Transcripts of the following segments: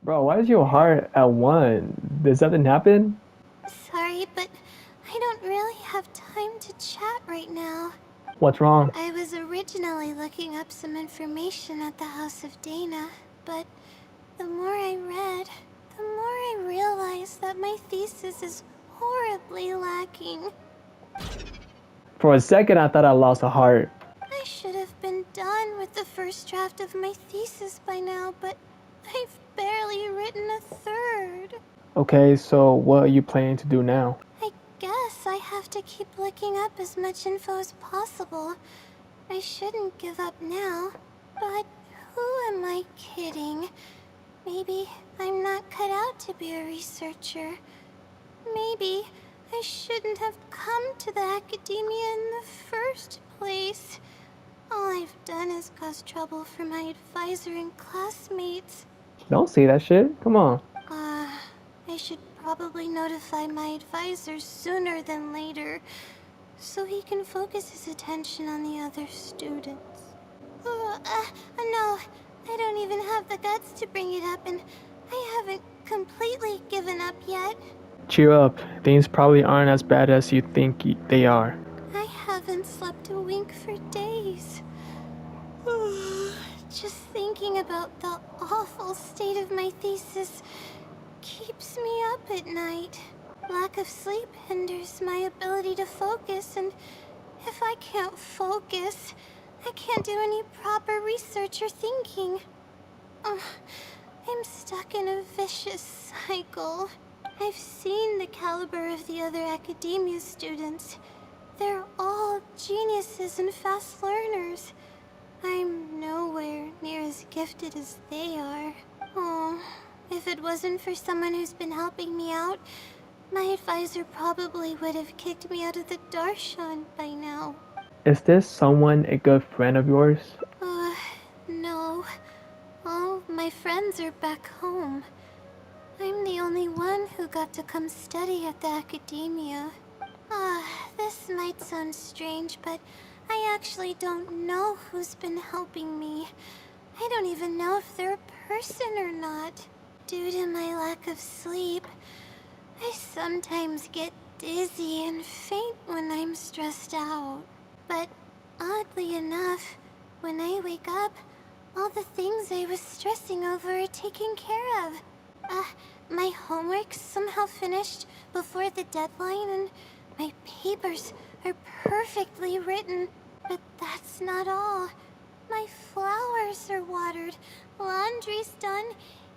Bro, why is your heart at one? Did something happen? Sorry, but I don't really have time to chat right now. What's wrong? I was originally looking up some information at the House of Dana, but the more I read, the more I realized that my thesis is horribly lacking. For a second, I thought I lost a heart. I should have been done with the first draft of my thesis by now, but I've barely written a third. Okay, so what are you planning to do now? I guess I have to keep looking up as much info as possible. I shouldn't give up now, but who am I kidding? Maybe I'm not cut out to be a researcher. Maybe I shouldn't have come to the academia in the first place. All I've done is cause trouble for my advisor and classmates. Don't say that shit. Come on. I should probably notify my advisor sooner than later, so he can focus his attention on the other students. No, I don't even have the guts to bring it up, and I haven't completely given up yet. Cheer up. Things probably aren't as bad as you think they are. I haven't slept a wink for days. Just thinking about the awful state of my thesis keeps me up at night. Lack of sleep hinders my ability to focus, and if I can't focus, I can't do any proper research or thinking. I'm stuck in a vicious cycle. I've seen the caliber of the other academia students. They're all geniuses and fast learners. I'm nowhere near as gifted as they are. Oh, if it wasn't for someone who's been helping me out, my advisor probably would have kicked me out of the Darshan by now. Is this someone a good friend of yours? No. All my friends are back home. I'm the only one who got to come study at the academia. This might sound strange, but I actually don't know who's been helping me. I don't even know if they're a person or not. Due to my lack of sleep, I sometimes get dizzy and faint when I'm stressed out. But oddly enough, when I wake up, all the things I was stressing over are taken care of. My homework's somehow finished before the deadline, and my papers are perfectly written. But that's not all. My flowers are watered, laundry's done,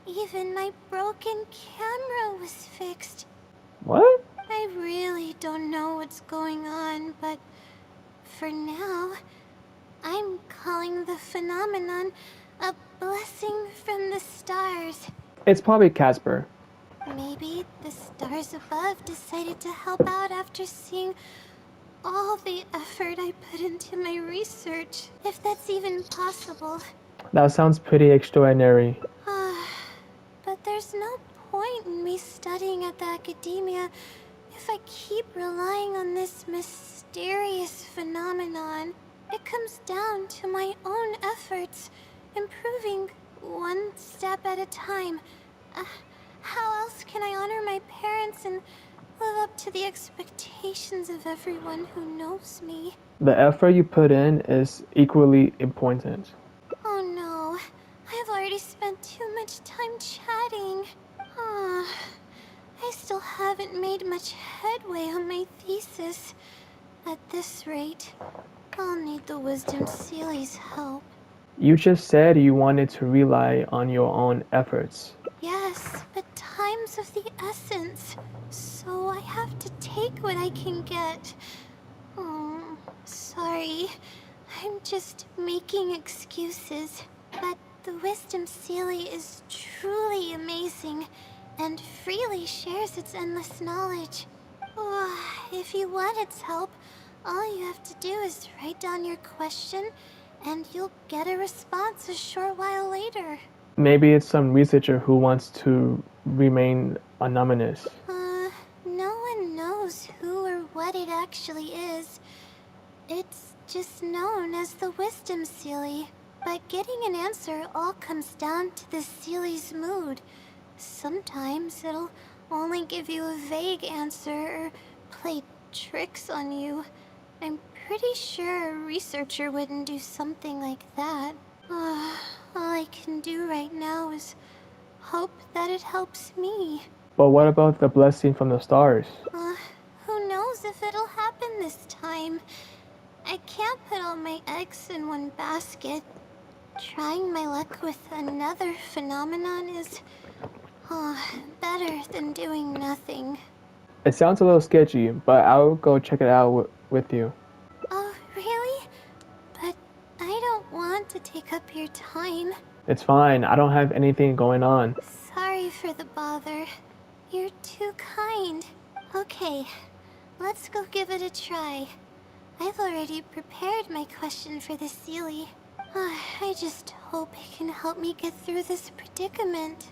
even my broken camera was fixed. What? I really don't know what's going on, but for now, I'm calling the phenomenon a blessing from the stars. It's probably Casper. Maybe the stars above decided to help out after seeing all the effort I put into my research, if that's even possible. That sounds pretty extraordinary. But there's no point in me studying at the academia if I keep relying on this mysterious phenomenon. It comes down to my own efforts, improving one step at a time. How else can I honor my parents and live up to the expectations of everyone who knows me? The effort you put in is equally important. Oh no, I've already spent too much time chatting. I still haven't made much headway on my thesis. At this rate, I'll need the Wisdom Sealy's help. You just said you wanted to rely on your own efforts. Yes, but time's of the essence, so I have to take what I can get. Sorry. I'm just making excuses. But the Wisdom Sealy is truly amazing, and freely shares its endless knowledge. If you want its help, all you have to do is write down your question, and you'll get a response a short while later. Maybe it's some researcher who wants to remain anonymous. No one knows who or what it actually is. It's just known as the Wisdom Sealy. But getting an answer all comes down to the Sealy's mood. Sometimes it'll only give you a vague answer or play tricks on you. I'm pretty sure a researcher wouldn't do something like that. All I can do right now is hope that it helps me. But what about the blessing from the stars? Who knows if it'll happen this time? I can't put all my eggs in one basket. Trying my luck with another phenomenon is better than doing nothing. It sounds a little sketchy, but I'll go check it out with you. Oh, really? But I don't want to take up your time. It's fine, I don't have anything going on. Sorry for the bother. You're too kind. Okay, let's go give it a try. I've already prepared my question for the Seelie. I just hope it can help me get through this predicament.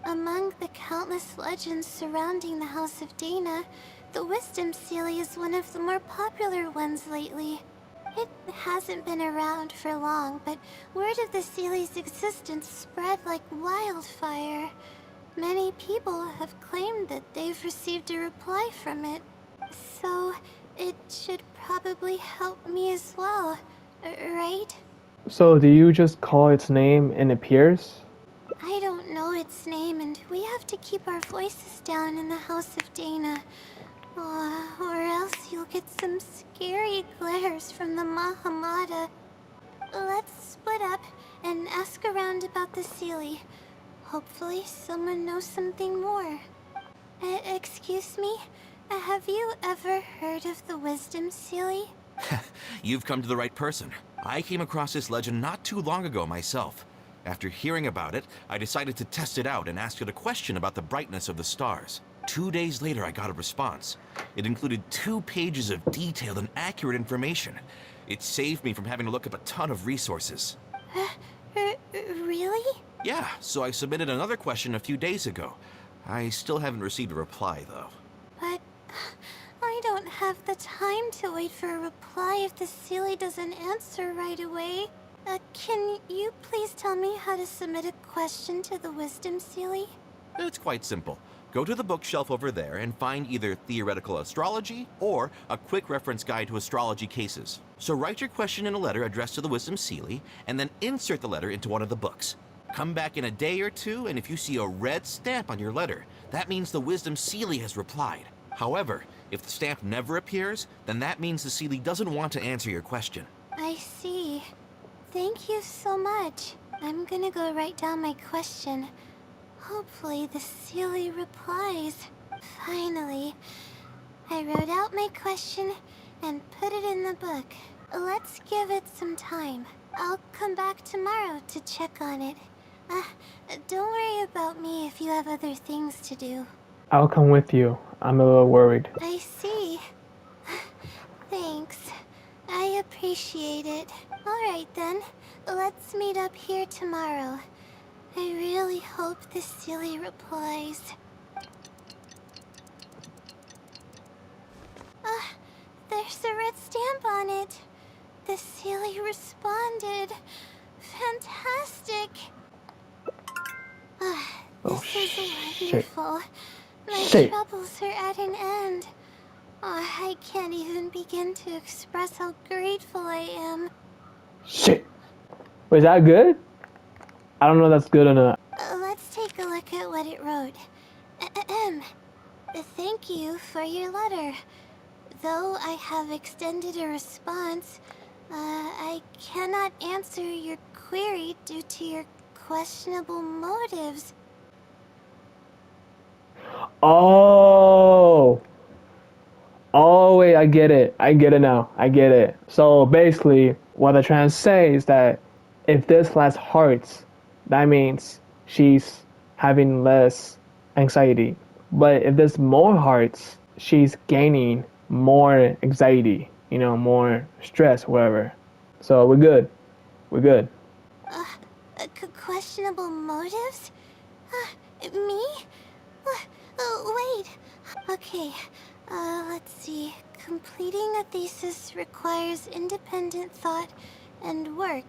Among the countless legends surrounding the House of Dana, the Wisdom Seelie is one of the more popular ones lately. It hasn't been around for long, but word of the Seelie's existence spread like wildfire. Many people have claimed that they've received a reply from it. So, it should probably help me as well, right? So do you just call its name and it appears? I don't know its name, and we have to keep our voices down in the House of Dana. Or else you'll get some scary glares from the Mahamada. Let's split up and ask around about the Seelie. Hopefully someone knows something more. Excuse me? Have you ever heard of the Wisdom Seelie? You've come to the right person. I came across this legend not too long ago myself. After hearing about it, I decided to test it out and asked it a question about the brightness of the stars. 2 days later, I got a response. It included 2 pages of detailed and accurate information. It saved me from having to look up a ton of resources. Really? Yeah, so I submitted another question a few days ago. I still haven't received a reply, though. But I don't have the time to wait for a reply if the Seelie doesn't answer right away. Can you please tell me how to submit a question to the Wisdom Seelie? It's quite simple. Go to the bookshelf over there and find either theoretical astrology or a quick reference guide to astrology cases. So write your question in a letter addressed to the Wisdom Seelie, and then insert the letter into one of the books. Come back in a day or two, and if you see a red stamp on your letter, that means the Wisdom Seelie has replied. However, if the stamp never appears, then that means the Seelie doesn't want to answer your question. I see. Thank you so much. I'm gonna go write down my question. Hopefully the Seelie replies. Finally. I wrote out my question and put it in the book. Let's give it some time. I'll come back tomorrow to check on it. Don't worry about me if you have other things to do. I'll come with you. I'm a little worried. I see. Thanks. I appreciate it. Alright then, let's meet up here tomorrow. I really hope the Seelie replies. There's a red stamp on it. The Seelie responded. Fantastic. This is wonderful. My troubles are at an end. I can't even begin to express how grateful I am. Shit! Wait, is that good? I don't know if that's good or not. Let's take a look at what it wrote. Thank you for your letter. Though I have extended a response, I cannot answer your query due to your questionable motives. Oh! Oh, wait, I get it. I get it now. I get it. So basically, what they're trying to say is that if this last hearts, that means she's having less anxiety. But if there's more hearts, she's gaining more anxiety, more stress, whatever. So we're good. We're good. Questionable motives? Me? Wait. Okay, let's see. Completing a thesis requires independent thought and work.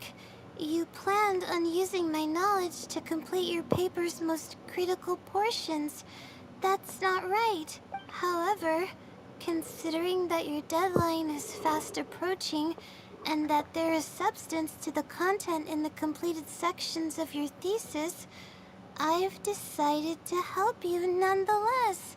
You planned on using my knowledge to complete your paper's most critical portions. That's not right. However, considering that your deadline is fast approaching, and that there is substance to the content in the completed sections of your thesis, I've decided to help you nonetheless.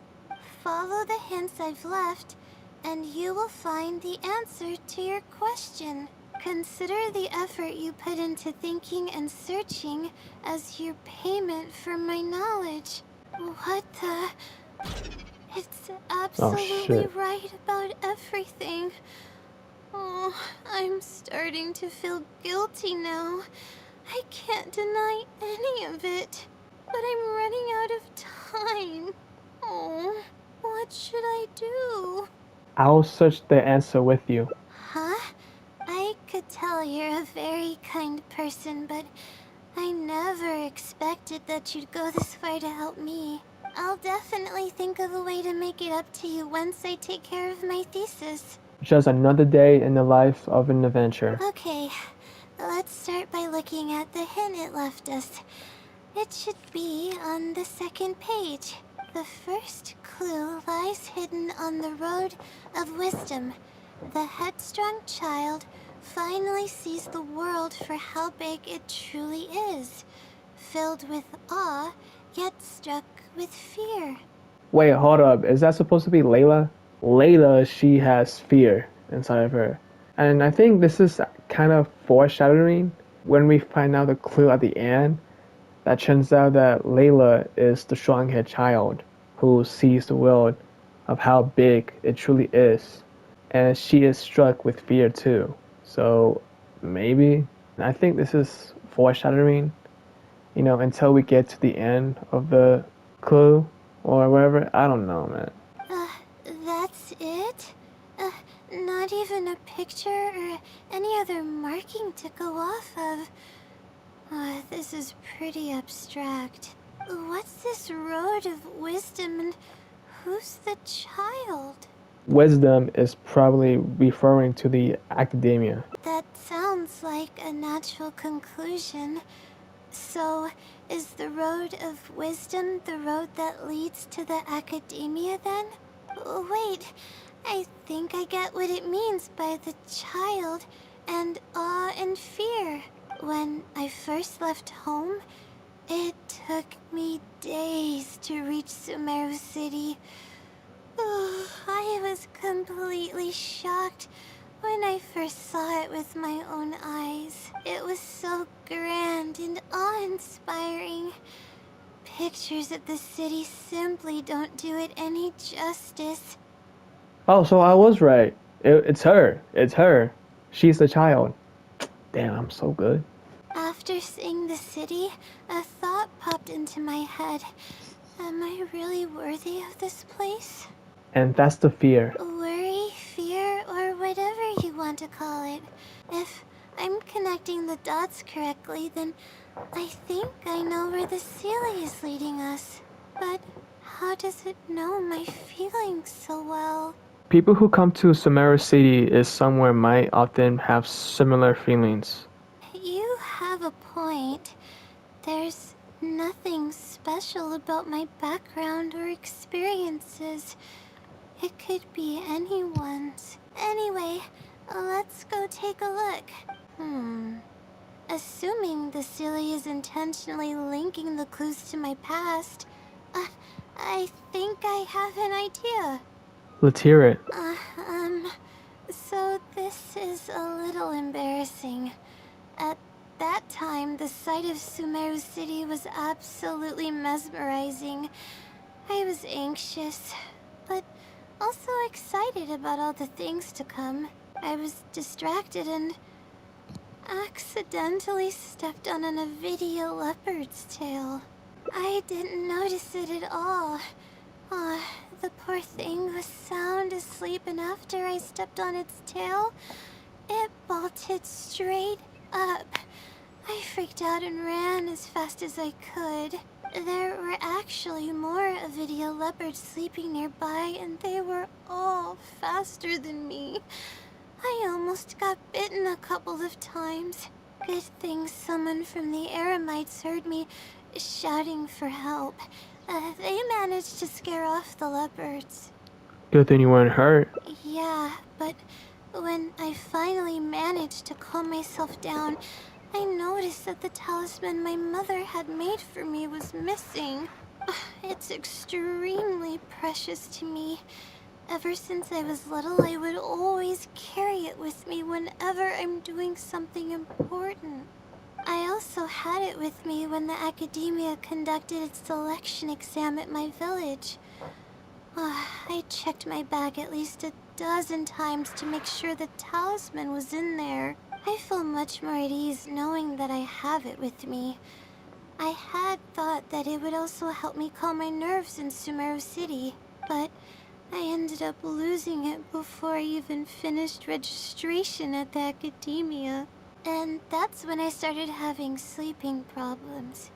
Follow the hints I've left, and you will find the answer to your question. Consider the effort you put into thinking and searching as your payment for my knowledge. What the? It's Oh absolutely shit. right about everything. Oh, I'm starting to feel guilty now. I can't deny any of it. But I'm running out of time. Oh, what should I do? I'll search the answer with you. Huh? I could tell you're a very kind person, but I never expected that you'd go this far to help me. I'll definitely think of a way to make it up to you once I take care of my thesis. Just another day in the life of an adventure. Okay, let's start by looking at the hint it left us. It should be on the second page. The first clue lies hidden on the road of wisdom. The headstrong child finally sees the world for how big it truly is, filled with awe, yet struck with fear. Wait, hold up. Is that supposed to be Layla? Layla, she has fear inside of her. And I think this is kind of foreshadowing when we find out the clue at the end that turns out that Layla is the strong-haired child who sees the world of how big it truly is. And she is struck with fear too. So maybe, I think this is foreshadowing, until we get to the end of the clue or whatever. I don't know, man. Uh, that's it? Not even a picture or any other marking to go off of. This is pretty abstract. What's this road of wisdom and who's the child? Wisdom is probably referring to the academia. That sounds like a natural conclusion. So, is the road of wisdom the road that leads to the academia then? Wait, I think I get what it means by the child and awe and fear. When I first left home, it took me days to reach Sumeru City. I was completely shocked when I first saw it with my own eyes. It was so grand and awe-inspiring. Pictures of the city simply don't do it any justice. Oh, so I was right. It's her. It's her. She's the child. Damn, I'm so good. After seeing the city, a thought popped into my head. Am I really worthy of this place? And that's the fear. Worry, fear, or whatever you want to call it. If I'm connecting the dots correctly, then I think I know where the Sealy is leading us. But how does it know my feelings so well? People who come to Sumeru City is somewhere might often have similar feelings. You have a point. There's nothing special about my background or experiences. It could be anyone's. Anyway, let's go take a look. Assuming the Silly is intentionally linking the clues to my past, I think I have an idea. Let's hear it. So this is a little embarrassing. At that time, the sight of Sumeru City was absolutely mesmerizing. I was anxious, but also excited about all the things to come. I was distracted and accidentally stepped on an Avidia leopard's tail. I didn't notice it at all. The poor thing was sound asleep, and after I stepped on its tail, it bolted straight up. I freaked out and ran as fast as I could. There were actually more Avidia leopards sleeping nearby, and they were all faster than me. I almost got bitten a couple of times. Good thing someone from the Eremites heard me shouting for help. They managed to scare off the leopards. Good thing you weren't hurt. Yeah, but when I finally managed to calm myself down, I noticed that the talisman my mother had made for me was missing. It's extremely precious to me. Ever since I was little, I would always carry it with me whenever I'm doing something important. I also had it with me when the academia conducted its selection exam at my village. I checked my bag at least a dozen times to make sure the talisman was in there. I feel much more at ease knowing that I have it with me. I had thought that it would also help me calm my nerves in Sumeru City, but I ended up losing it before I even finished registration at the academia. And that's when I started having sleeping problems.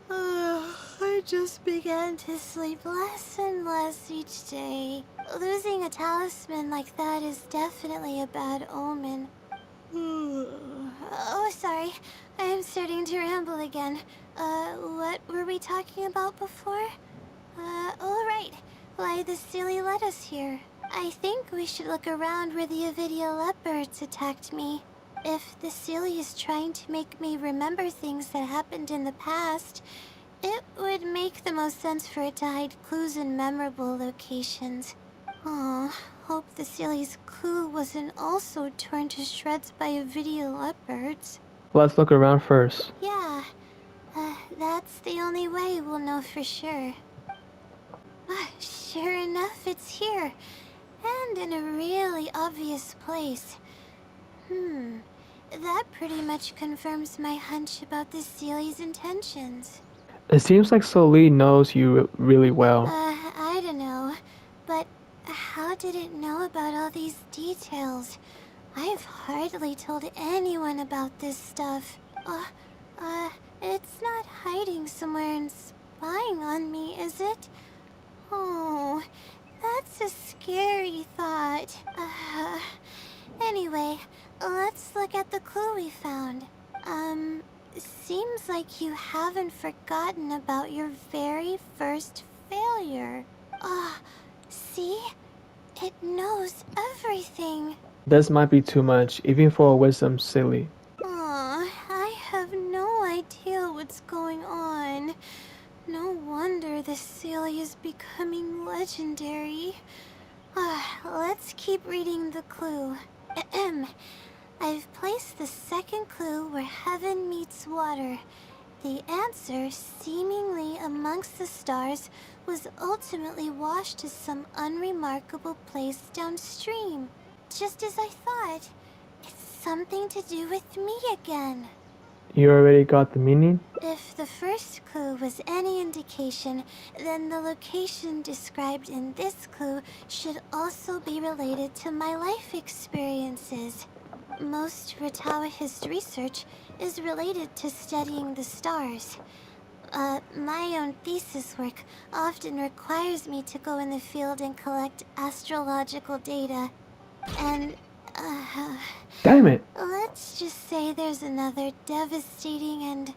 I just began to sleep less and less each day. Losing a talisman like that is definitely a bad omen. Oh, sorry. I'm starting to ramble again. What were we talking about before? Oh, right. Why the silly led us here. I think we should look around where the Avidia leopards attacked me. If the silly is trying to make me remember things that happened in the past, it would make the most sense for it to hide clues in memorable locations. Aw, hope the silly's clue wasn't also torn to shreds by Avidia leopards. Let's look around first. Yeah, that's the only way we'll know for sure. Sure enough, it's here. And in a really obvious place. That pretty much confirms my hunch about the Sealy's intentions. It seems like Solee knows you really well. I don't know. But how did it know about all these details? I've hardly told anyone about this stuff. It's not hiding somewhere and spying on me, is it? Oh, that's a scary thought. Anyway, let's look at the clue we found. Seems like you haven't forgotten about your very first failure. See? It knows everything. This might be too much, even for a wisdom silly. I have no idea what's going on. No wonder the Silly is becoming legendary. Let's keep reading the clue. I've placed the second clue where heaven meets water. The answer, seemingly amongst the stars, was ultimately washed to some unremarkable place downstream. Just as I thought. It's something to do with me again. You already got the meaning? If the first clue was any indication, then the location described in this clue should also be related to my life experiences. Most Ratawa's research is related to studying the stars. My own thesis work often requires me to go in the field and collect astrological data. And, Damn it! let's just say there's another devastating and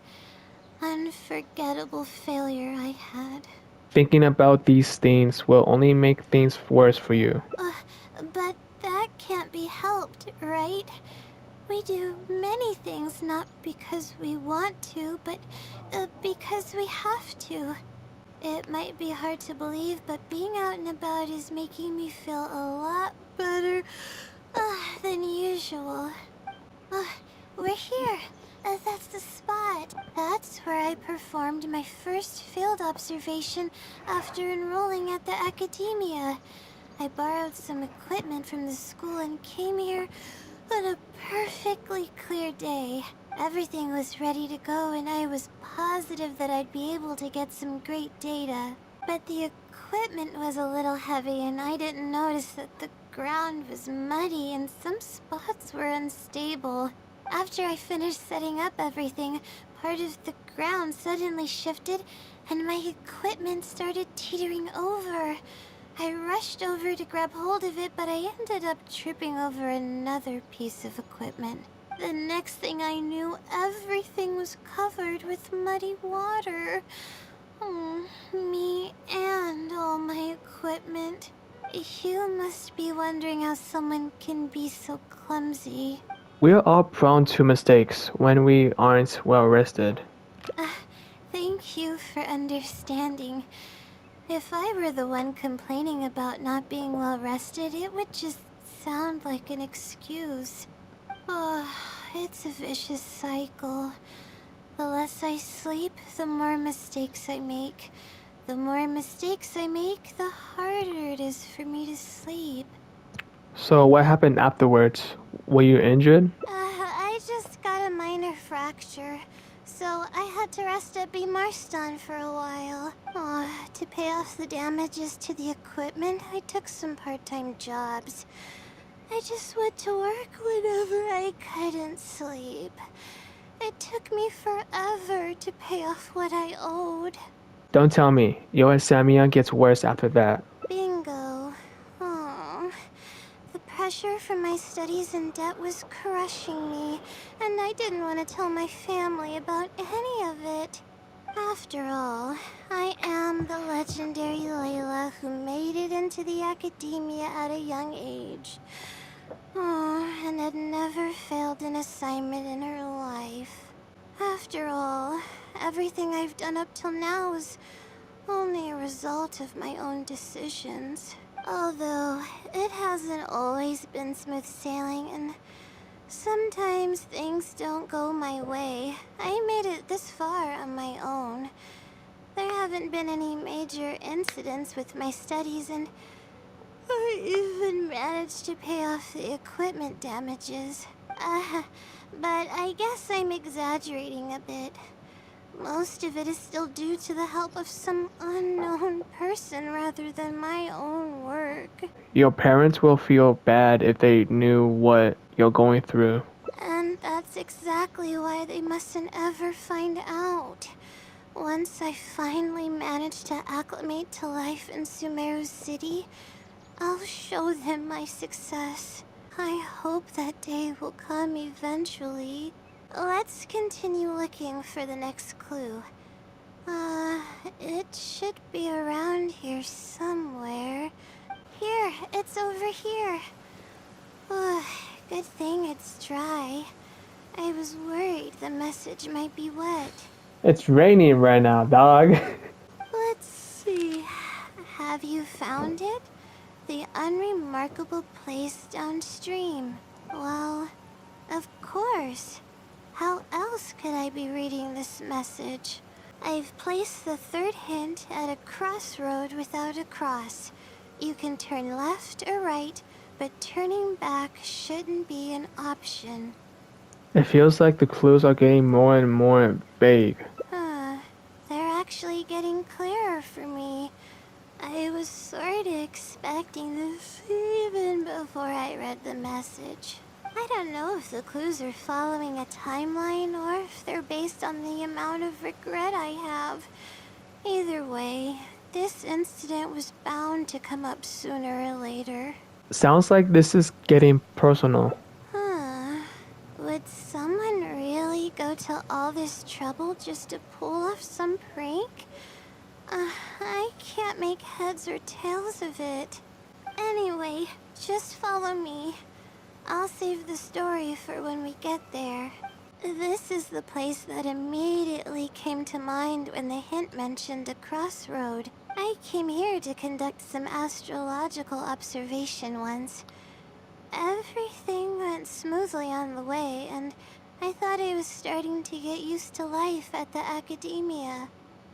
unforgettable failure I had. Thinking about these things will only make things worse for you. But that can't be helped, right? We do many things not because we want to, but because we have to. It might be hard to believe, but being out and about is making me feel a lot better than usual. We're here. That's the spot. That's where I performed my first field observation after enrolling at the academia. I borrowed some equipment from the school and came here on a perfectly clear day. Everything was ready to go and I was positive that I'd be able to get some great data. But the equipment was a little heavy and I didn't notice that the ground was muddy and some spots were unstable. After I finished setting up everything, part of the ground suddenly shifted and my equipment started teetering over. I rushed over to grab hold of it, but I ended up tripping over another piece of equipment. The next thing I knew, everything was covered with muddy water. Me and all my equipment. You must be wondering how someone can be so clumsy. We're all prone to mistakes when we aren't well rested. Thank you for understanding. If I were the one complaining about not being well rested, it would just sound like an excuse. Oh, it's a vicious cycle. The less I sleep, the more mistakes I make. The more mistakes I make, the harder it is for me to sleep. So what happened afterwards? Were you injured? I just got a minor fracture, so I had to rest at B. Marston for a while. To pay off the damages to the equipment, I took some part-time jobs. I just went to work whenever I couldn't sleep. It took me forever to pay off what I owed. Don't tell me. Your insomnia gets worse after that. Bingo. Oh. The pressure from my studies and debt was crushing me, and I didn't want to tell my family about any of it. After all, I am the legendary Layla who made it into the academia at a young age. And had never failed an assignment in her life. After all, everything I've done up till now is only a result of my own decisions. Although, it hasn't always been smooth sailing, and sometimes things don't go my way. I made it this far on my own. There haven't been any major incidents with my studies, and I even managed to pay off the equipment damages. But I guess I'm exaggerating a bit. Most of it is still due to the help of some unknown person rather than my own work. Your parents will feel bad if they knew what you're going through. And that's exactly why they mustn't ever find out. Once I finally manage to acclimate to life in Sumeru City, I'll show them my success. I hope that day will come eventually. Let's continue looking for the next clue. It should be around here somewhere. Here, it's over here. Good thing it's dry. I was worried the message might be wet. It's raining right now, dog. Let's see. Have you found it? The unremarkable place downstream. Well, of course. How else could I be reading this message? I've placed the third hint at a crossroad without a cross. You can turn left or right, but turning back shouldn't be an option. It feels like the clues are getting more and more vague. They're actually getting clearer for me. I was sort of expecting this even before I read the message. I don't know if the clues are following a timeline or if they're based on the amount of regret I have. Either way, this incident was bound to come up sooner or later. Sounds like this is getting personal. Would someone really go to all this trouble just to pull off some prank? I can't make heads or tails of it. Anyway, just follow me. I'll save the story for when we get there. This is the place that immediately came to mind when the hint mentioned a crossroad. I came here to conduct some astrological observation once. Everything went smoothly on the way, and I thought I was starting to get used to life at the academia.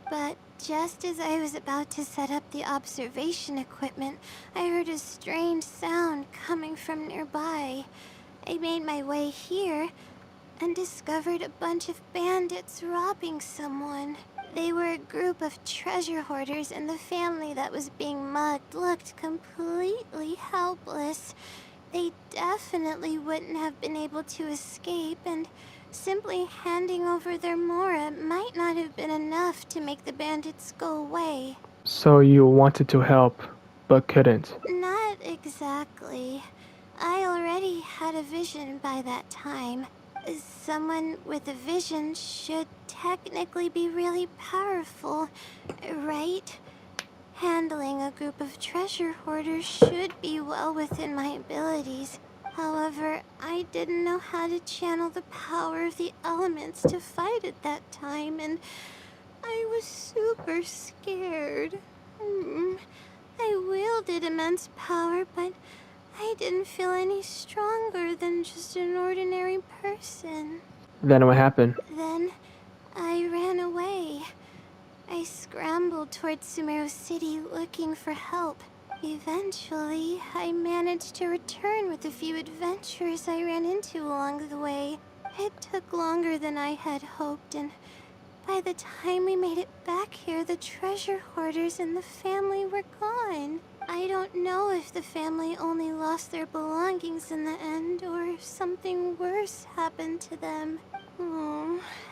But just as I was about to set up the observation equipment, I heard a strange sound coming from nearby. I made my way here and discovered a bunch of bandits robbing someone. They were a group of treasure hoarders, and the family that was being mugged looked completely helpless. They definitely wouldn't have been able to escape, and simply handing over their mora might not have been enough to make the bandits go away. So you wanted to help, but couldn't. Not exactly. I already had a vision by that time. Someone with a vision should technically be really powerful, right? Handling a group of treasure hoarders should be well within my abilities. However, I didn't know how to channel the power of the elements to fight at that time, and I was super scared. I wielded immense power, but I didn't feel any stronger than just an ordinary person. Then what happened? Then I ran away. I scrambled towards Sumeru City looking for help. Eventually, I managed to return with a few adventures I ran into along the way. It took longer than I had hoped, and by the time we made it back here, the treasure hoarders and the family were gone. I don't know if the family only lost their belongings in the end, or if something worse happened to them.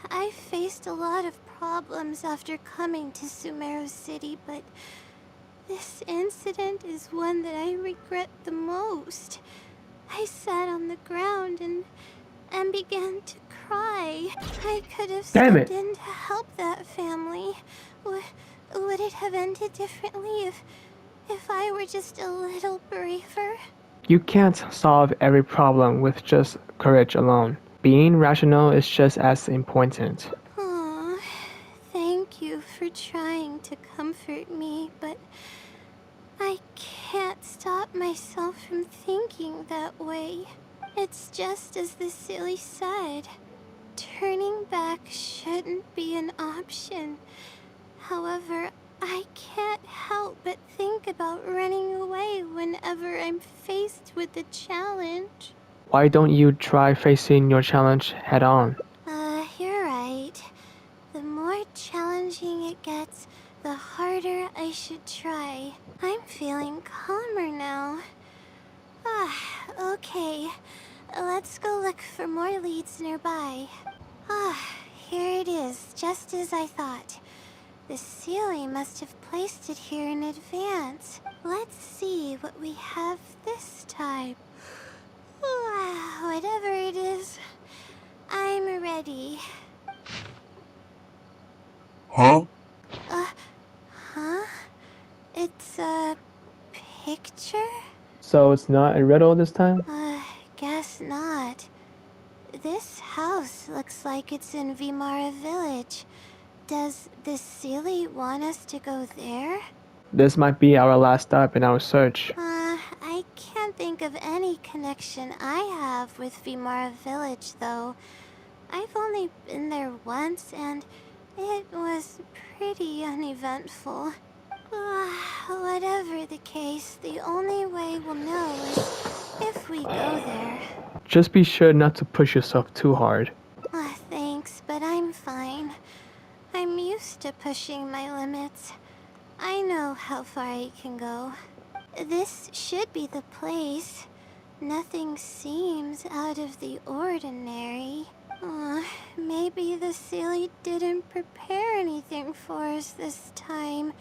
I faced a lot of problems after coming to Sumeru City, but this incident is one that I regret the most. I sat on the ground and began to cry. I could have Damn stepped it. in to help that family. Would it have ended differently if I were just a little braver? You can't solve every problem with just courage alone. Being rational is just as important. Aw, thank you for trying to comfort me, but I can't stop myself from thinking that way. It's just as the silly said. Turning back shouldn't be an option. However, I can't help but think about running away whenever I'm faced with a challenge. Why don't you try facing your challenge head on? You're right. The more challenging it gets, the harder I should try. I'm feeling calmer now. Okay. Let's go look for more leads nearby. Here it is, just as I thought. The Sealy must have placed it here in advance. Let's see what we have this time. Whatever it is, I'm ready. Huh? Huh? It's a picture? So it's not a riddle this time? Guess not. This house looks like it's in Vimara Village. Does the Sealy want us to go there? This might be our last stop in our search. I can't think of any connection I have with Vimara Village, though. I've only been there once, and it was pretty uneventful. Whatever the case, the only way we'll know is if we go there. Just be sure not to push yourself too hard. Thanks, but I'm fine. I'm used to pushing my limits. I know how far I can go. This should be the place. Nothing seems out of the ordinary. Maybe the Sealy didn't prepare anything for us this time.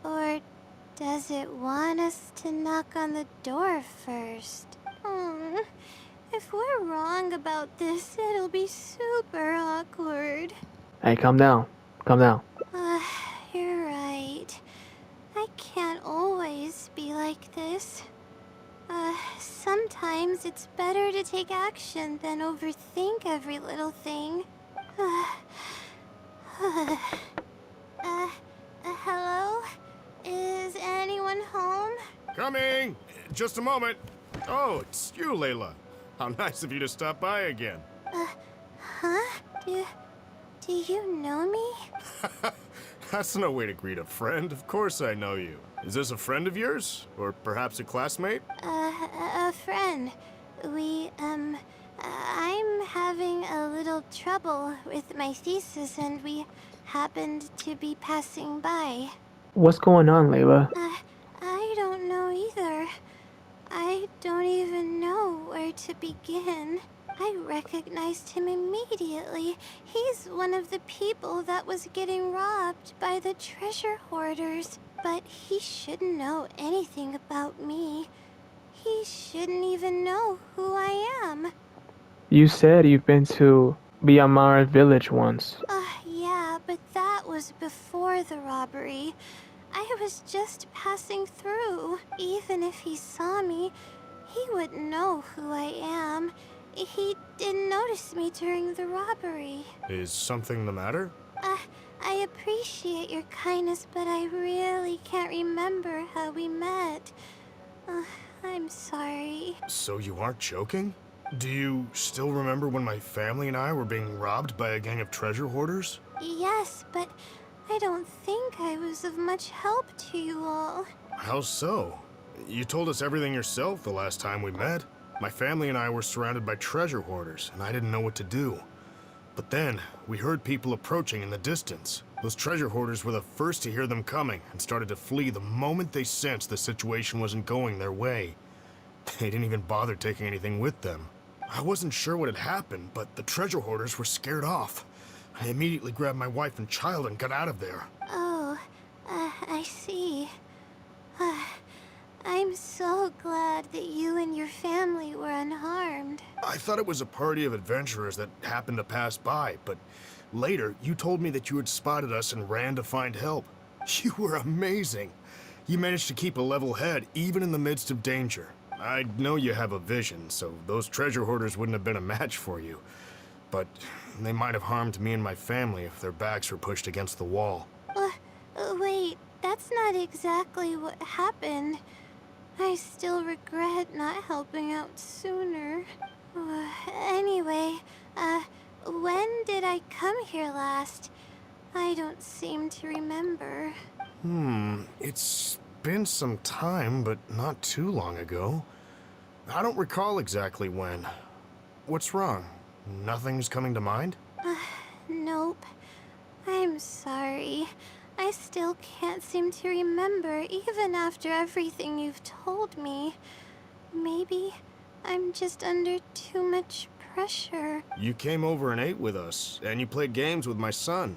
Or does it want us to knock on the door first? If we're wrong about this, it'll be super awkward. Hey, calm down. Calm down. You're right. I can't always be like this. Sometimes it's better to take action than overthink every little thing. Hello? Is anyone home? Coming! Just a moment. Oh, it's you, Layla. How nice of you to stop by again. Huh? Do you know me? That's no way to greet a friend. Of course I know you. Is this a friend of yours? Or perhaps a classmate? A friend. I'm having a little trouble with my thesis, and we happened to be passing by. What's going on, Layla? I don't know either. I don't even know where to begin. I recognized him immediately. He's one of the people that was getting robbed by the treasure hoarders. But he shouldn't know anything about me. He shouldn't even know who I am. You said you've been to Myanmar village once. Yeah, but that was before the robbery. I was just passing through. Even if he saw me, he wouldn't know who I am. He didn't notice me during the robbery. Is something the matter? I appreciate your kindness, but I really can't remember how we met. I'm sorry. So you aren't joking? Do you still remember when my family and I were being robbed by a gang of treasure hoarders? Yes, but I don't think I was of much help to you all. How so? You told us everything yourself the last time we met. My family and I were surrounded by treasure hoarders, and I didn't know what to do. But then, we heard people approaching in the distance. Those treasure hoarders were the first to hear them coming and started to flee the moment they sensed the situation wasn't going their way. They didn't even bother taking anything with them. I wasn't sure what had happened, but the treasure hoarders were scared off. I immediately grabbed my wife and child and got out of there. Oh, I see. I'm so glad that you and your family were unharmed. I thought it was a party of adventurers that happened to pass by, but later you told me that you had spotted us and ran to find help. You were amazing. You managed to keep a level head even in the midst of danger. I know you have a vision, so those treasure hoarders wouldn't have been a match for you. But they might have harmed me and my family if their backs were pushed against the wall. Wait, that's not exactly what happened. I still regret not helping out sooner. Anyway, when did I come here last? I don't seem to remember. It's been some time, but not too long ago. I don't recall exactly when. What's wrong? Nothing's coming to mind? Nope. I'm sorry. I still can't seem to remember, even after everything you've told me. Maybe I'm just under too much pressure. You came over and ate with us, and you played games with my son.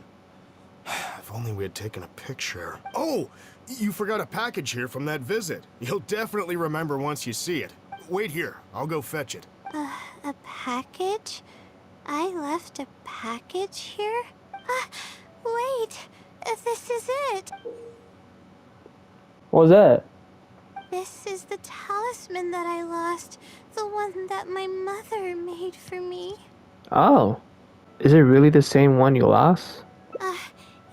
If only we had taken a picture. Oh! You forgot a package here from that visit. You'll definitely remember once you see it. Wait here, I'll go fetch it. A package? I left a package here? Wait! This is it! What was that? This is the talisman that I lost. The one that my mother made for me. Oh. Is it really the same one you lost?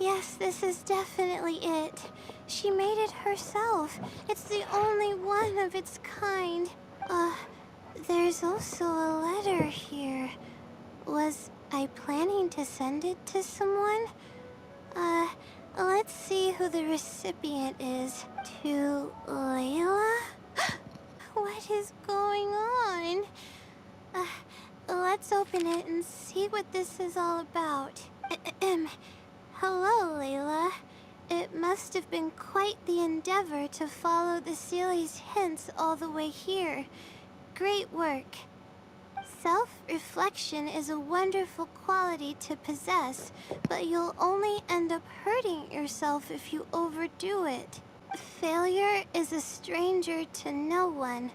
Yes, this is definitely it. She made it herself. It's the only one of its kind. There's also a letter here. Was I planning to send it to someone? Let's see who the recipient is. To Layla? What is going on? Let's open it and see what this is all about. Hello, Layla. It must have been quite the endeavor to follow the Sealy's hints all the way here. Great work. Self-reflection is a wonderful quality to possess, but you'll only end up hurting yourself if you overdo it. Failure is a stranger to no one.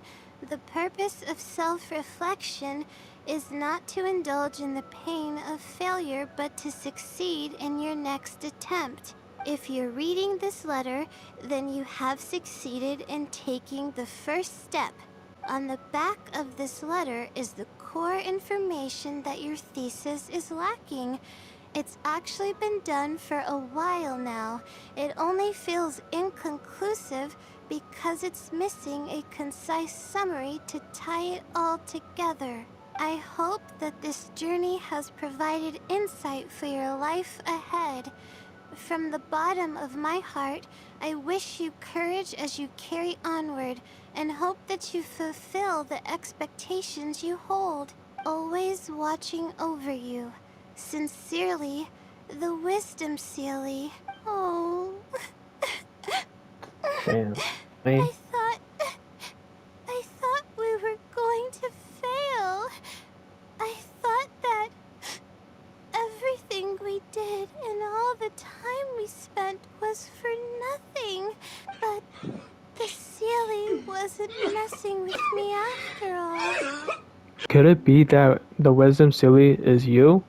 The purpose of self-reflection is not to indulge in the pain of failure, but to succeed in your next attempt. If you're reading this letter, then you have succeeded in taking the first step. On the back of this letter is the core information that your thesis is lacking. It's actually been done for a while now. It only feels inconclusive because it's missing a concise summary to tie it all together. I hope that this journey has provided insight for your life ahead. From the bottom of my heart, I wish you courage as you carry onward, and hope that you fulfill the expectations you hold, always watching over you. Sincerely, the Wisdom Sealy. Oh. Damn. I thought we were going to fail. I thought that everything we did and all the time we spent was for nothing. But the Sealy wasn't messing with me after all. Could it be that the wisdom silly is you?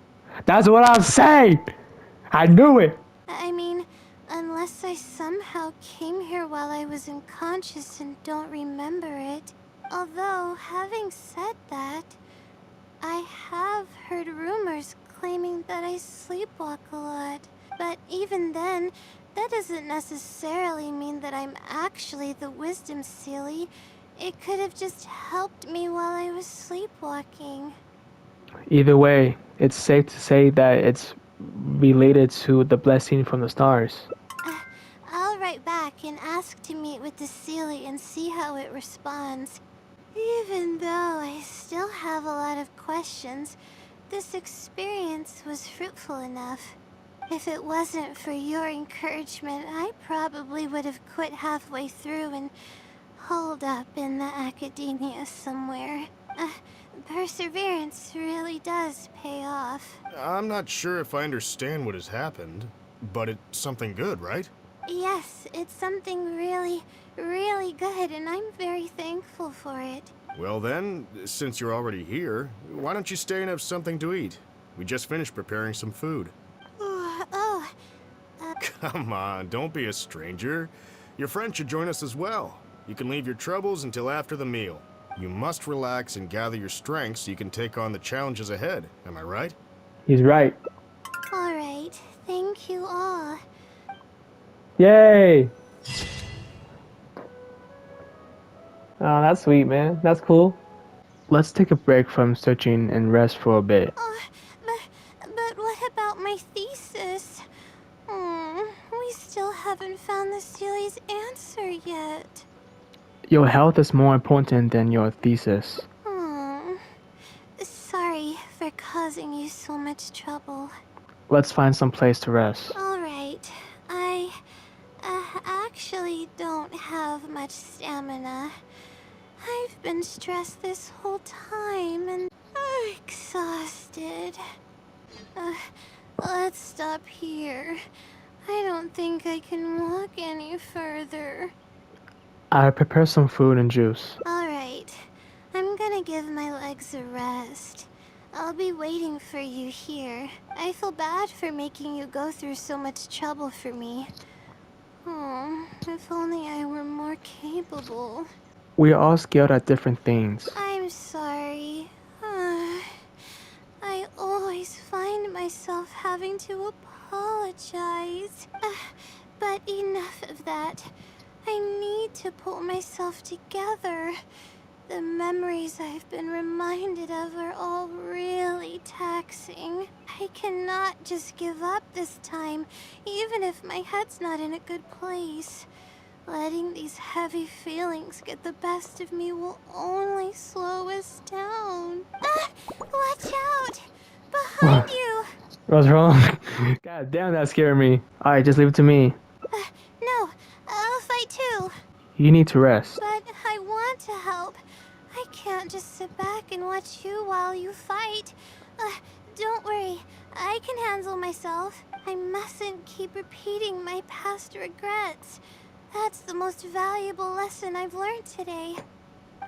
That's what I'm saying! I knew it! I mean, unless I somehow came here while I was unconscious and don't remember it. Although, having said that, I have heard rumors claiming that I sleepwalk a lot. But even then, that doesn't necessarily mean that I'm actually the wisdom silly. It could have just helped me while I was sleepwalking. Either way, it's safe to say that it's related to the blessing from the stars. I'll write back and ask to meet with the Sealy and see how it responds. Even though I still have a lot of questions, this experience was fruitful enough. If it wasn't for your encouragement, I probably would have quit halfway through and holed up in the academia somewhere. Perseverance really does pay off. I'm not sure if I understand what has happened, but it's something good, right? Yes, it's something really, really good, and I'm very thankful for it. Well then, since you're already here, why don't you stay and have something to eat? We just finished preparing some food. Oh, Come on, don't be a stranger. Your friend should join us as well. You can leave your troubles until after the meal. You must relax and gather your strength so you can take on the challenges ahead. Am I right? He's right. alright. Thank you all. Yay! Oh, that's sweet, man. That's cool. Let's take a break from searching and rest for a bit. But what about my thesis? We still haven't found the Sealy's answer yet. Your health is more important than your thesis. Sorry for causing you so much trouble. Let's find some place to rest. Alright, I actually don't have much stamina. I've been stressed this whole time and I'm exhausted. Let's stop here. I don't think I can walk any further. I prepare some food and juice. Alright, I'm gonna give my legs a rest. I'll be waiting for you here. I feel bad for making you go through so much trouble for me. If only I were more capable. We are all skilled at different things. I'm sorry. I always find myself having to apologize. But enough of that. I need to pull myself together. The memories I've been reminded of are all really taxing. I cannot just give up this time, even if my head's not in a good place. Letting these heavy feelings get the best of me will only slow us down. Watch out! Behind you! What's wrong? God damn, that scared me. Alright, just leave it to me. No, I'll fight too. You need to rest. But I want to help. I can't just sit back and watch you while you fight. Don't worry, I can handle myself. I mustn't keep repeating my past regrets. That's the most valuable lesson I've learned today.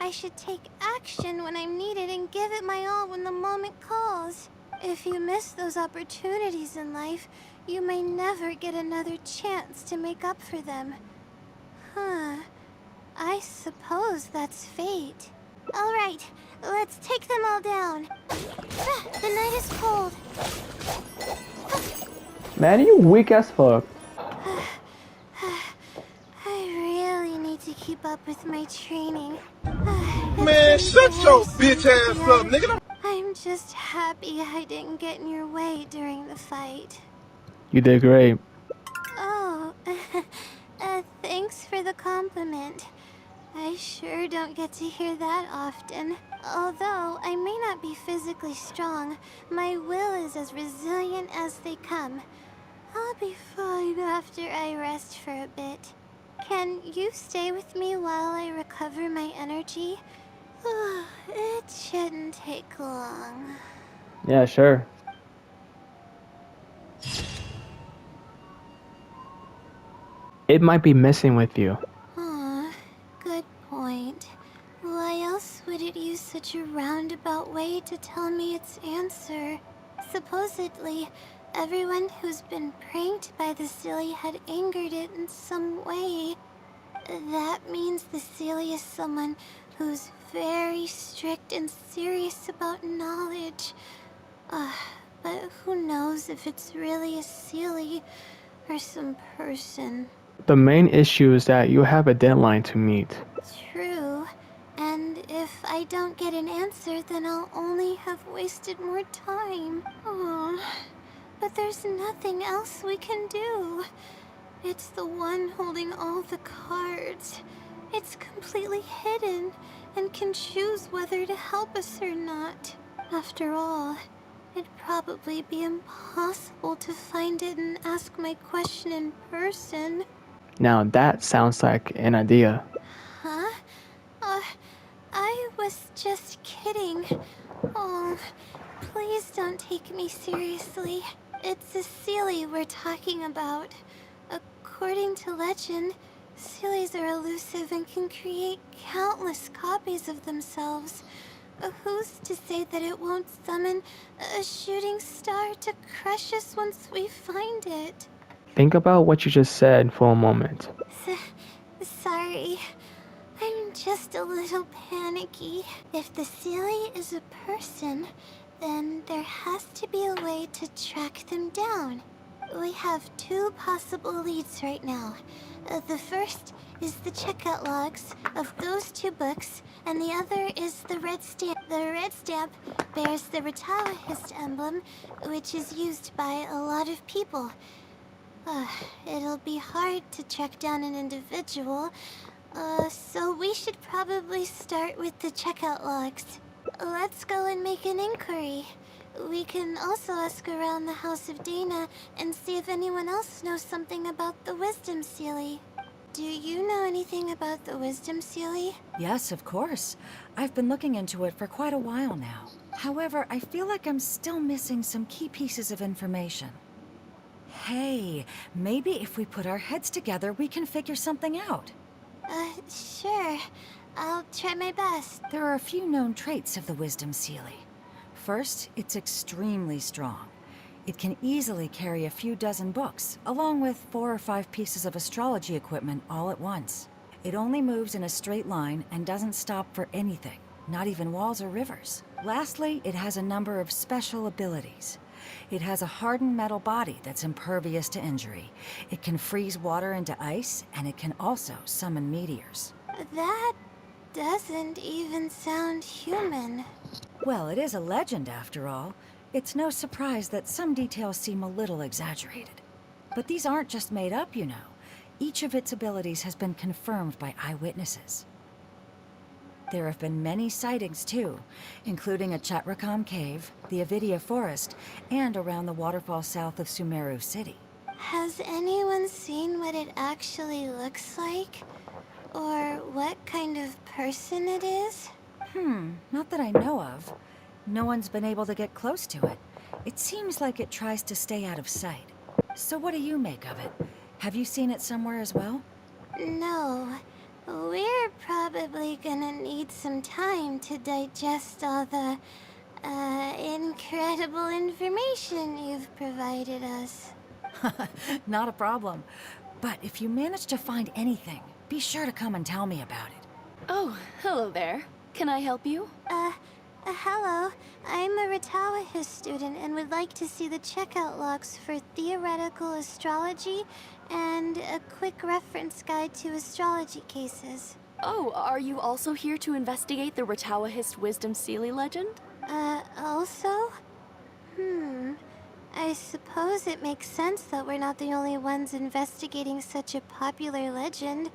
I should take action when I'm needed and give it my all when the moment calls. If you miss those opportunities in life, you may never get another chance to make up for them. I suppose that's fate. Alright, let's take them all down. The night is cold. Man, you weak as fuck. I really need to keep up with my training. Man, shut your bitch ass up, nigga. I'm just happy I didn't get in your way during the fight. You did great. Oh, thanks for the compliment. I sure don't get to hear that often. Although I may not be physically strong, my will is as resilient as they come. I'll be fine after I rest for a bit. Can you stay with me while I recover my energy? It shouldn't take long. Yeah, sure. It might be messing with you. Good point. Why else else would it use such a roundabout way to tell me its answer? Supposedly, everyone who's been pranked by the Sealy had angered it in some way. That means the Sealy is someone who's very strict and serious about knowledge. But who knows if it's really a Sealy or some person. The main issue is that you have a deadline to meet. True. And if I don't get an answer, then I'll only have wasted more time. Oh, but there's nothing else we can do. It's the one holding all the cards. It's completely hidden and can choose whether to help us or not. After all, it'd probably be impossible to find it and ask my question in person. Now that sounds like an idea. Huh? I was just kidding. Oh, please don't take me seriously. It's a Sealy we're talking about. According to legend, Sealies are elusive and can create countless copies of themselves. Who's to say that it won't summon a shooting star to crush us once we find it? Think about what you just said for a moment. Sorry. I'm just a little panicky. If the Sealy is a person, then there has to be a way to track them down. We have two possible leads right now. The first is the checkout logs of those two books, and the other is the red stamp. The red stamp bears the Retawahist emblem, which is used by a lot of people. It'll be hard to track down an individual, so we should probably start with the checkout logs. Let's go and make an inquiry. We can also ask around the House of Dana and see if anyone else knows something about the Wisdom Sealy. Do you know anything about the Wisdom Sealy? Yes, of course. I've been looking into it for quite a while now. However, I feel like I'm still missing some key pieces of information. Hey, maybe if we put our heads together, we can figure something out. Sure. I'll try my best. There are a few known traits of the Wisdom Sealy. First, it's extremely strong. It can easily carry a few dozen books, along with 4 or 5 pieces of astrology equipment all at once. It only moves in a straight line and doesn't stop for anything, not even walls or rivers. Lastly, it has a number of special abilities. It has a hardened metal body that's impervious to injury. It can freeze water into ice, and it can also summon meteors. That doesn't even sound human. Well, it is a legend after all. It's no surprise that some details seem a little exaggerated. But these aren't just made up, you know. Each of its abilities has been confirmed by eyewitnesses. There have been many sightings too, including at Chatrakam Cave, the Avidia Forest, and around the waterfall south of Sumeru City. Has anyone seen what it actually looks like? Or what kind of person it is? Not that I know of. No one's been able to get close to it. It seems like it tries to stay out of sight. So what do you make of it? Have you seen it somewhere as well? No. We're probably gonna need some time to digest all the, incredible information you've provided us. Not a problem. But if you manage to find anything, be sure to come and tell me about it. Oh, hello there. Can I help you? Hello. I'm a Retawahist student and would like to see the checkout logs for theoretical astrology and a quick reference guide to astrology cases. Oh, are you also here to investigate the Retawahist Wisdom Sealy legend? Also? I suppose it makes sense that we're not the only ones investigating such a popular legend.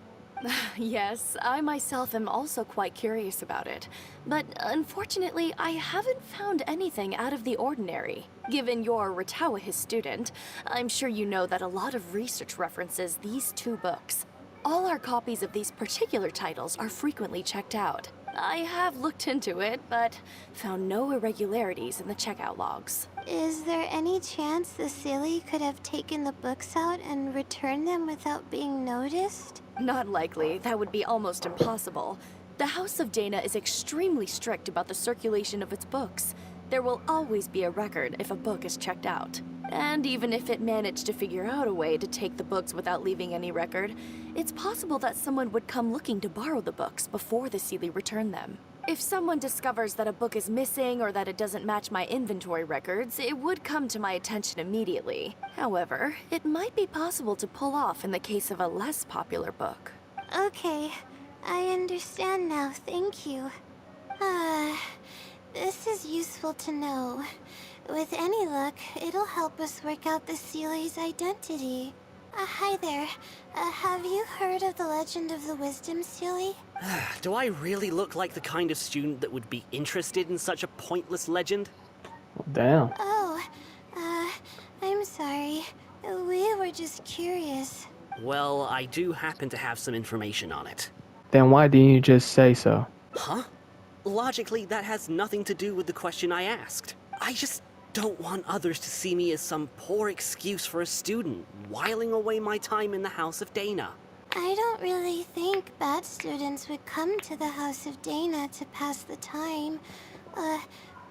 Yes, I myself am also quite curious about it. But unfortunately, I haven't found anything out of the ordinary. Given you're a Retawahist student, I'm sure you know that a lot of research references these 2 books. All our copies of these particular titles are frequently checked out. I have looked into it, but found no irregularities in the checkout logs. Is there any chance the Sealy could have taken the books out and returned them without being noticed? Not likely. That would be almost impossible. The House of Dana is extremely strict about the circulation of its books. There will always be a record if a book is checked out. And even if it managed to figure out a way to take the books without leaving any record, it's possible that someone would come looking to borrow the books before the Seelie returned them. If someone discovers that a book is missing or that it doesn't match my inventory records, it would come to my attention immediately. However, it might be possible to pull off in the case of a less popular book. Okay, I understand now, thank you. This is useful to know. With any luck, it'll help us work out the Seelie's identity. Hi there. Have you heard of the legend of the Wisdom Seelie? Do I really look like the kind of student that would be interested in such a pointless legend? Damn. Oh, I'm sorry. We were just curious. Well, I do happen to have some information on it. Then why didn't you just say so? Huh? Logically, that has nothing to do with the question I asked. I just don't want others to see me as some poor excuse for a student, whiling away my time in the House of Dana. I don't really think bad students would come to the House of Dana to pass the time.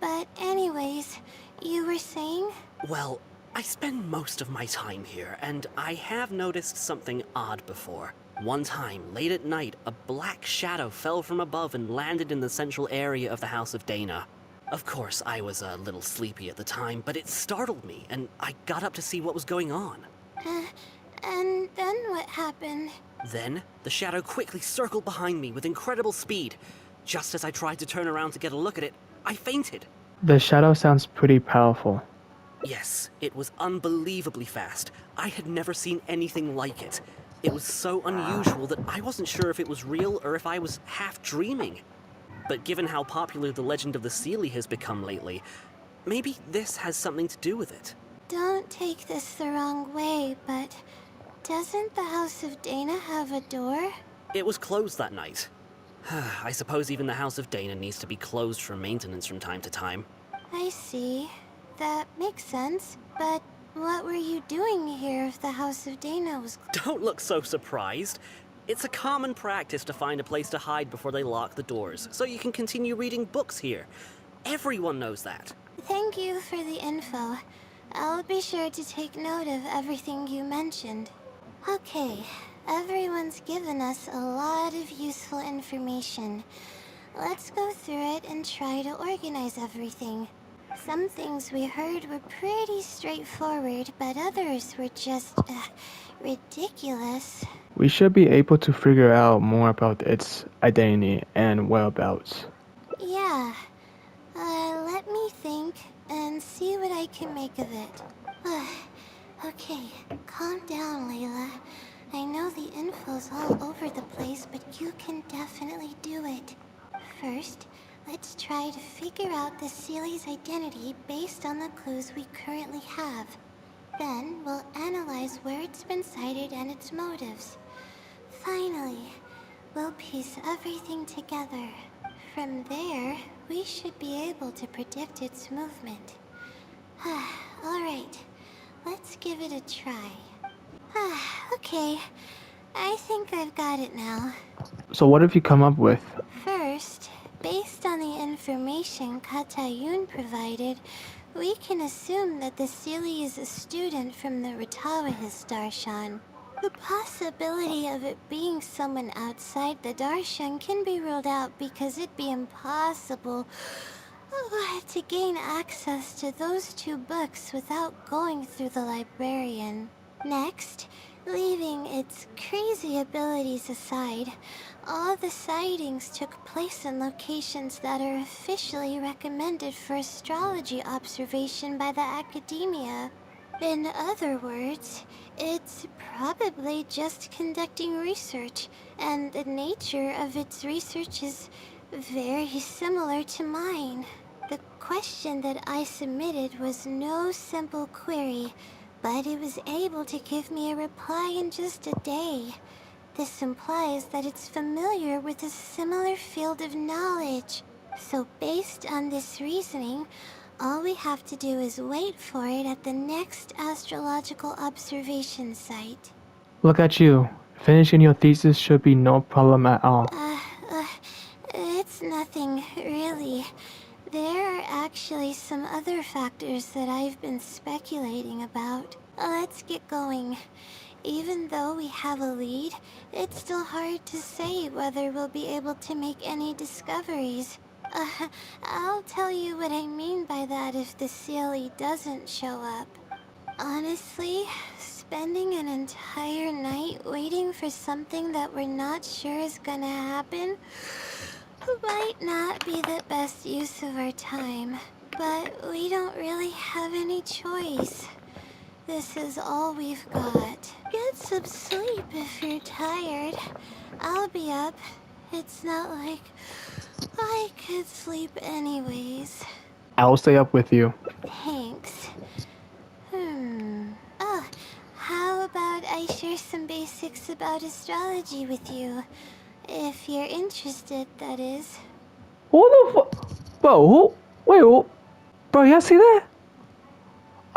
But anyways, you were saying? Well, I spend most of my time here, and I have noticed something odd before. One time, late at night, a black shadow fell from above and landed in the central area of the House of Dana. Of course, I was a little sleepy at the time, but it startled me, and I got up to see what was going on. And then what happened? Then, the shadow quickly circled behind me with incredible speed. Just as I tried to turn around to get a look at it, I fainted. The shadow sounds pretty powerful. Yes, it was unbelievably fast. I had never seen anything like it. It was so unusual that I wasn't sure if it was real or if I was half dreaming. But given how popular the legend of the Seelie has become lately, maybe this has something to do with it. Don't take this the wrong way, but doesn't the House of Dana have a door? It was closed that night. I suppose even the House of Dana needs to be closed for maintenance from time to time. I see. That makes sense. But what were you doing here if the House of Dana was Don't look so surprised. It's a common practice to find a place to hide before they lock the doors, so you can continue reading books here. Everyone knows that. Thank you for the info. I'll be sure to take note of everything you mentioned. Okay, everyone's given us a lot of useful information. Let's go through it and try to organize everything. Some things we heard were pretty straightforward, but others were just, ridiculous. We should be able to figure out more about its identity and whereabouts. Yeah. Let me think and see what I can make of it. Okay, calm down, Layla. I know the info's all over the place, but you can definitely do it. First, let's try to figure out the Seelie's identity based on the clues we currently have. Then, we'll analyze where it's been sighted and its motives. Finally, we'll piece everything together. From there, we should be able to predict its movement. Alright, let's give it a try. Okay, I think I've got it now. So what have you come up with? First, based on the information Katayun provided, we can assume that the Seelie is a student from the Ratawa's Darshan. The possibility of it being someone outside the Darshan can be ruled out because it'd be impossible to gain access to those two books without going through the librarian. Next, leaving its crazy abilities aside, all the sightings took place in locations that are officially recommended for astrology observation by the academia. In other words, it's probably just conducting research, and the nature of its research is very similar to mine. The question that I submitted was no simple query, but it was able to give me a reply in just a day. This implies that it's familiar with a similar field of knowledge. So based on this reasoning, all we have to do is wait for it at the next astrological observation site. Look at you. Finishing your thesis should be no problem at all. It's nothing, really. There are actually some other factors that I've been speculating about. Let's get going. Even though we have a lead, it's still hard to say whether we'll be able to make any discoveries. I'll tell you what I mean by that if the Sealy doesn't show up. Honestly, spending an entire night waiting for something that we're not sure is gonna happen might not be the best use of our time. But we don't really have any choice. This is all we've got. Get some sleep if you're tired. I'll be up. It's not like I could sleep anyways. I'll stay up with you. Thanks. Oh, how about I share some basics about astrology with you? If you're interested, that is. Who the fuck? Bro, who? Wait, who? Bro, y'all see that?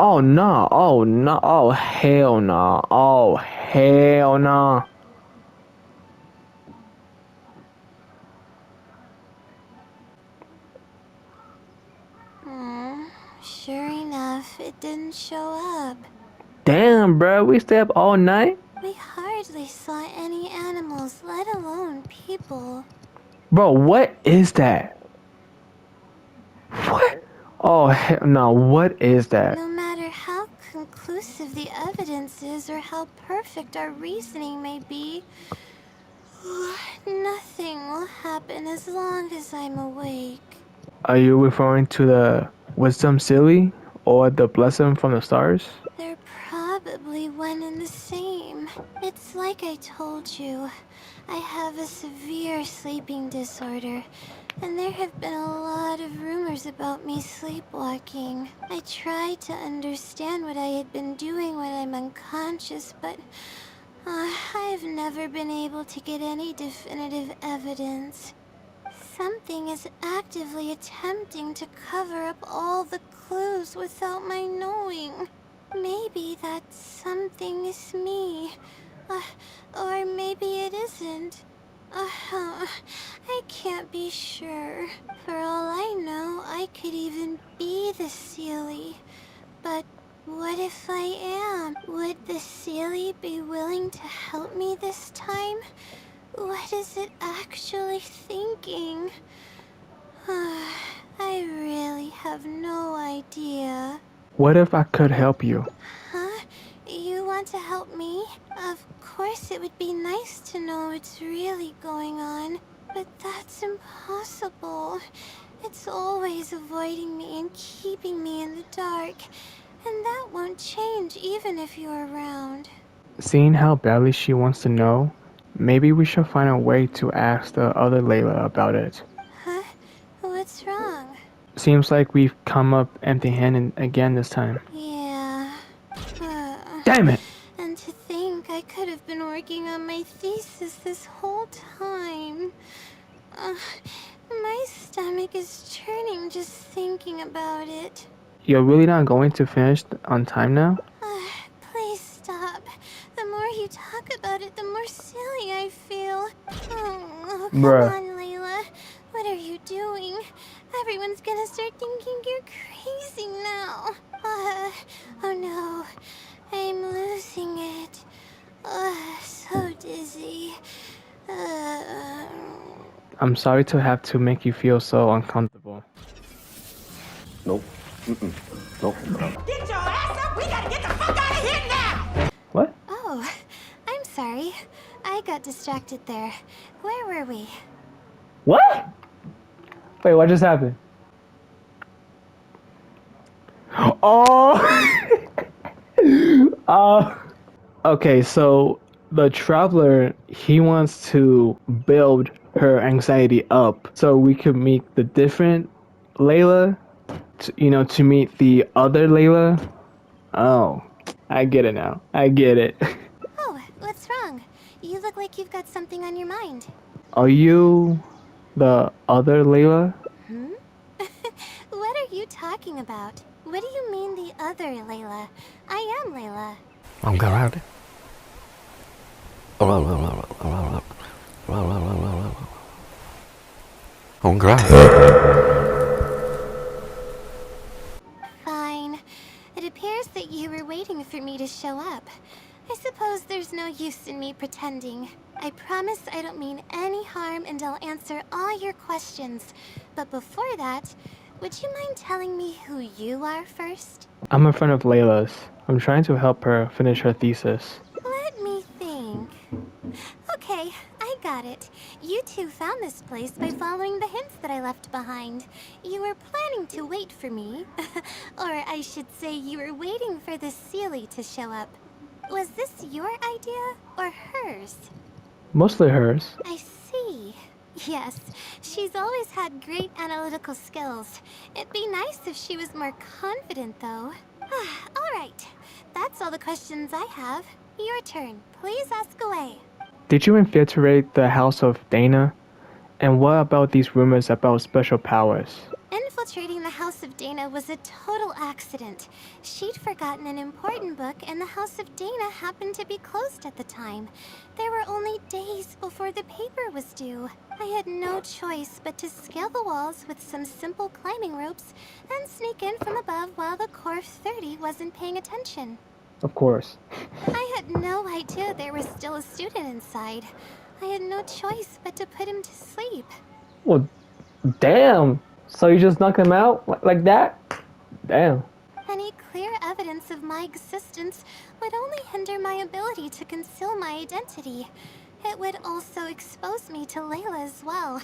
Oh, nah. Oh, no. Oh, hell nah. Oh, hell nah. Sure enough, it didn't show up. Damn, bro. We stay up all night? We hardly saw any animals, let alone people. Bro, what is that? What? Oh, hell no. What is that? No matter how conclusive the evidence is or how perfect our reasoning may be, nothing will happen as long as I'm awake. Are you referring to the wisdom silly or the blessing from the stars? They're probably one and the same. It's like I told you. I have a severe sleeping disorder, and there have been a lot of rumors about me sleepwalking. I tried to understand what I had been doing when I'm unconscious, but I've never been able to get any definitive evidence. Something is actively attempting to cover up all the clues without my knowing. Maybe that something is me. Or maybe it isn't. I can't be sure. For all I know, I could even be the Sealy. But what if I am? Would the Sealy be willing to help me this time? What is it actually thinking? I really have no idea. What if I could help you? Huh? You want to help me? Of course it would be nice to know what's really going on, but that's impossible. It's always avoiding me and keeping me in the dark, and that won't change even if you're around. Seeing how badly she wants to know, maybe we should find a way to ask the other Layla about it. Huh? What's wrong? Seems like we've come up empty-handed again this time. Yeah. Damn it! And to think I could have been working on my thesis this whole time. My stomach is churning just thinking about it. You're really not going to finish on time now? Please stop. The more you talk about it, the more silly I feel. Oh, come Bruh. on, Layla. What are you doing? Everyone's gonna start thinking you're crazy now. Oh no. I'm losing it. So dizzy. I'm sorry to have to make you feel so uncomfortable. Nope. Nope. Get your ass up! We gotta get the fuck out of here now! What? Oh, I'm sorry. I got distracted there. Where were we? What? Wait, what just happened? Oh! Okay, so the traveler, he wants to build her anxiety up so we could meet the different Layla, to meet the other Layla. Oh, I get it now. I get it. Oh, what's wrong? You look like you've got something on your mind. Are you the other Layla? What are you talking about? What do you mean the other Layla? I am Layla. I'm going Oh god. Fine. It appears that you were waiting for me to show up. I suppose there's no use in me pretending. I promise I don't mean any harm and I'll answer all your questions. But before that, would you mind telling me who you are first? I'm a friend of Layla's. I'm trying to help her finish her thesis. Let me think. Okay, I got it. You two found this place by following the hints that I left behind. You were planning to wait for me. Or I should say you were waiting for the Seelie to show up. Was this your idea or hers? Mostly hers. I see. Yes, she's always had great analytical skills. It'd be nice if she was more confident, though. Alright, that's all the questions I have. Your turn. Please ask away. Did you infiltrate the house of Dana? And what about these rumors about special powers? Infiltrating the House of Dana was a total accident. She'd forgotten an important book, and the House of Dana happened to be closed at the time. There were only days before the paper was due. I had no choice but to scale the walls with some simple climbing ropes and sneak in from above while the Core 30 wasn't paying attention. Of course. I had no idea there was still a student inside. I had no choice but to put him to sleep. Well, damn. So you just knocked him out like that? Damn. Any clear evidence of my existence would only hinder my ability to conceal my identity. It would also expose me to Layla as well.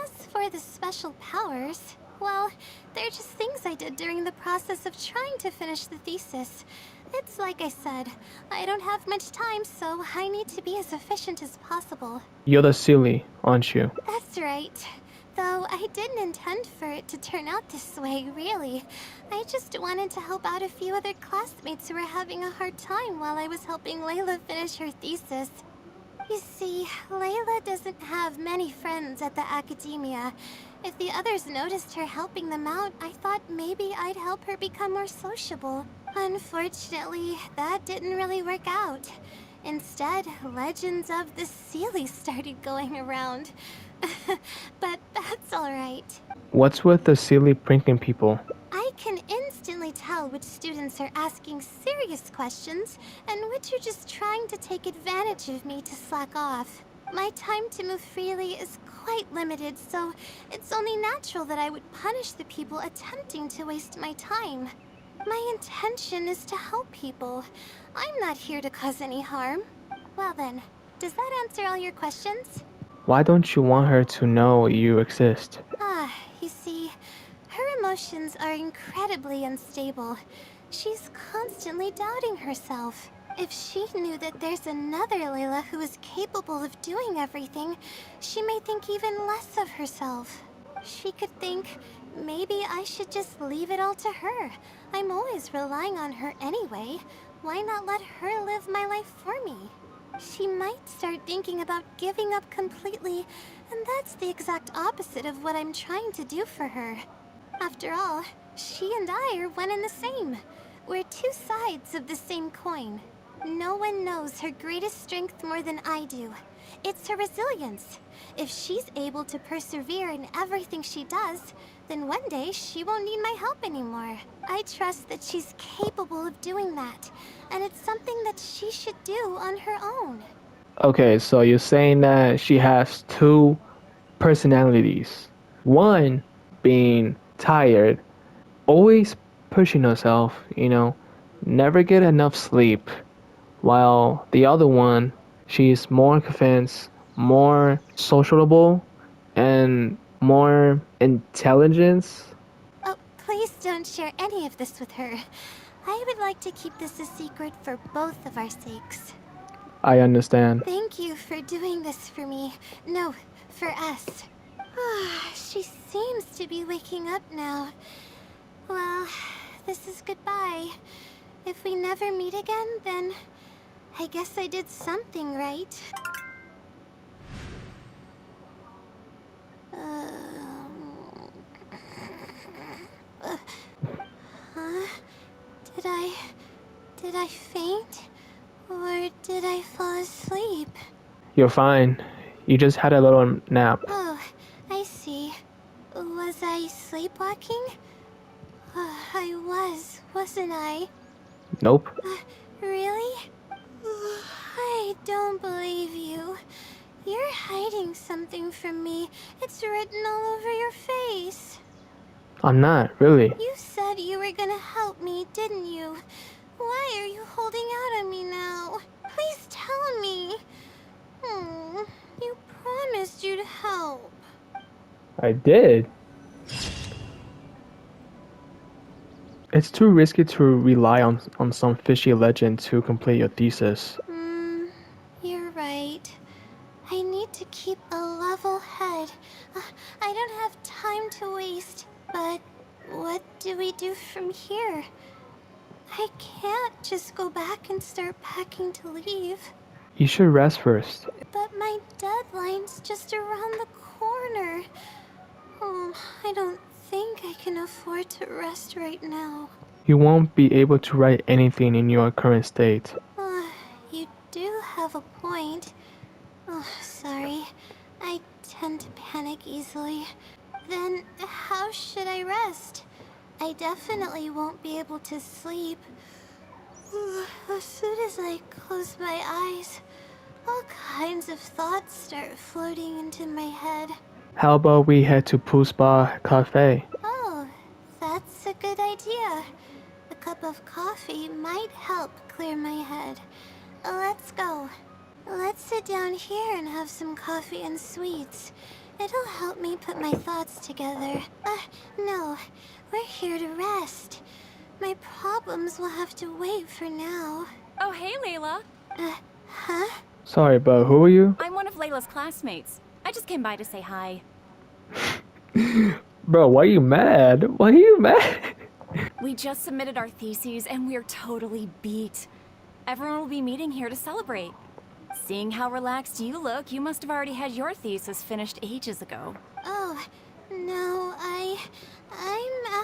As for the special powers, well, they're just things I did during the process of trying to finish the thesis. It's like I said, I don't have much time, so I need to be as efficient as possible. You're the Seelie, aren't you? That's right. Though I didn't intend for it to turn out this way, really. I just wanted to help out a few other classmates who were having a hard time while I was helping Layla finish her thesis. You see, Layla doesn't have many friends at the academia. If the others noticed her helping them out, I thought maybe I'd help her become more sociable. Unfortunately, that didn't really work out. Instead, legends of the Seelie started going around. But that's alright. What's with the Seelie pranking people? I can instantly tell which students are asking serious questions and which are just trying to take advantage of me to slack off. My time to move freely is quite limited, so it's only natural that I would punish the people attempting to waste my time. My intention is to help people. I'm not here to cause any harm. Well then, does that answer all your questions? Why don't you want her to know you exist? You see, her emotions are incredibly unstable. She's constantly doubting herself. If she knew that there's another Layla who is capable of doing everything, she may think even less of herself. She could think, maybe I should just leave it all to her. I'm always relying on her anyway. Why not let her live my life for me? She might start thinking about giving up completely, and that's the exact opposite of what I'm trying to do for her. After all, she and I are one and the same. We're two sides of the same coin. No one knows her greatest strength more than I do. It's her resilience. If she's able to persevere in everything she does, then one day she won't need my help anymore. I trust that she's capable of doing that, and it's something that she should do on her own. Okay, so you're saying that she has two personalities. One being tired, always pushing herself, never get enough sleep. While the other one, she's more convinced, more sociable, and more intelligence. Oh, please don't share any of this with her. I would like to keep this a secret for both of our sakes. I understand. Thank you for doing this for me. No, for us. She seems to be waking up now. Well, this is goodbye. If we never meet again, then I guess I did something right. Huh? Did I faint? Or did I fall asleep? You're fine. You just had a little nap. Oh, I see. I sleepwalking? I wasn't I? Nope. Really? I don't believe you. You're hiding something from me. It's written all over your face. I'm not, really. You said you were gonna help me, didn't you? Why are you holding out on me now? Please tell me. You promised you'd help. I did. It's too risky to rely on some fishy legend to complete your thesis. You're right. I need to keep a level head. I don't have time to waste. But what do we do from here? I can't just go back and start packing to leave. You should rest first. But my deadline's just around the corner. I don't think I can afford to rest right now. You won't be able to write anything in your current state. You do have a point. Sorry. I tend to panic easily. Then how should I rest? I definitely won't be able to sleep. As soon as I close my eyes, all kinds of thoughts start floating into my head. How about we head to Pooh Spa Cafe? Oh, that's a good idea. A cup of coffee might help clear my head. Let's go. Let's sit down here and have some coffee and sweets. It'll help me put my thoughts together. No. We're here to rest. My problems will have to wait for now. Oh, hey, Layla. Huh? Sorry, but who are you? I'm one of Layla's classmates. I just came by to say hi. Bro, why are you mad? Why are you mad? We just submitted our theses and we're totally beat. Everyone will be meeting here to celebrate. Seeing how relaxed you look, you must have already had your thesis finished ages ago. Oh, no, I'm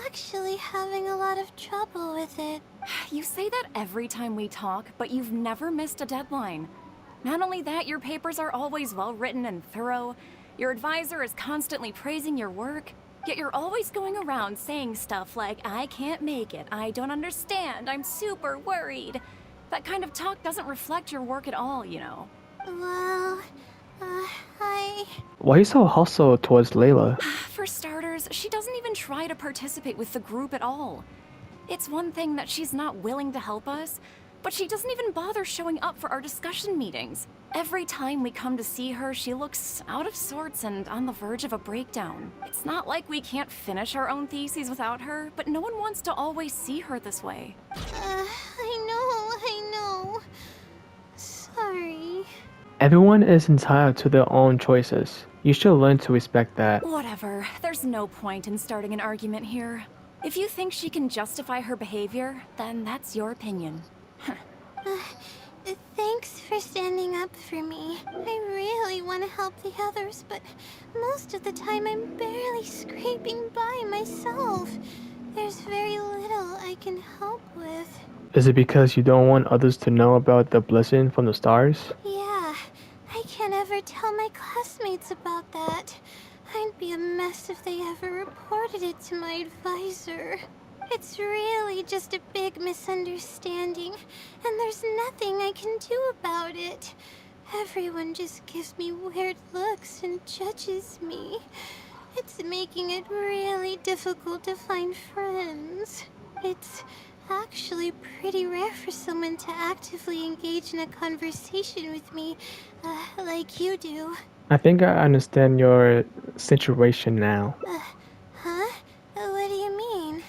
actually having a lot of trouble with it. You say that every time we talk, but you've never missed a deadline. Not only that, your papers are always well written and thorough. Your advisor is constantly praising your work. Yet you're always going around saying stuff like, I can't make it, I don't understand, I'm super worried. That kind of talk doesn't reflect your work at all, you know. Well, Why are you so hostile towards Layla? For starters, she doesn't even try to participate with the group at all. It's one thing that she's not willing to help us, but she doesn't even bother showing up for our discussion meetings. Every time we come to see her, she looks out of sorts and on the verge of a breakdown. It's not like we can't finish our own theses without her, but no one wants to always see her this way. I know. Sorry. Everyone is entitled to their own choices. You should learn to respect that. Whatever. There's no point in starting an argument here. If you think she can justify her behavior, then that's your opinion. Thanks for standing up for me. I really want to help the others, but most of the time I'm barely scraping by myself. There's very little I can help with. Is it because you don't want others to know about the blessing from the stars? Yeah, I can't ever tell my classmates about that. I'd be a mess if they ever reported it to my advisor. It's really just a big misunderstanding, and there's nothing I can do about it. Everyone just gives me weird looks and judges me. It's making it really difficult to find friends. It's actually pretty rare for someone to actively engage in a conversation with me, like you do. I think I understand your situation now. Huh? What do you mean?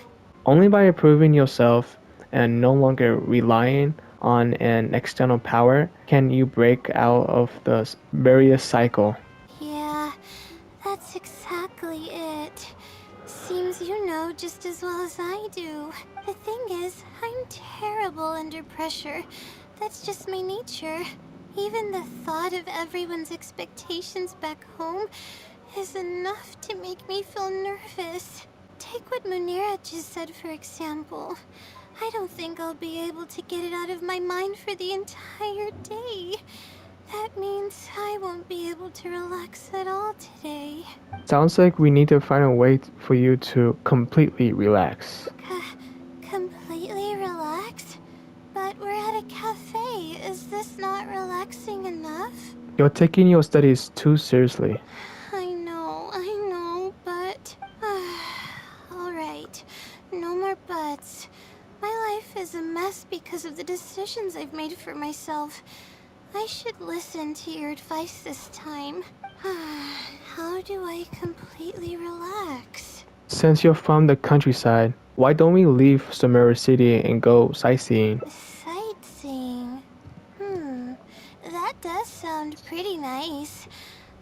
Only by improving yourself and no longer relying on an external power can you break out of the various cycle. Yeah, that's exactly it. Seems you know just as well as I do. The thing is, I'm terrible under pressure. That's just my nature. Even the thought of everyone's expectations back home is enough to make me feel nervous. Take what Munira just said, for example. I don't think I'll be able to get it out of my mind for the entire day. That means I won't be able to relax at all today. Sounds like we need to find a way for you to completely relax. Completely relax? But we're at a cafe. Is this not relaxing enough? You're taking your studies too seriously. I know, but... Alright, no more buts. My life is a mess because of the decisions I've made for myself. I should listen to your advice this time. How do I completely relax? Since you're from the countryside, why don't we leave Samara City and go sightseeing? Sightseeing? That does sound pretty nice.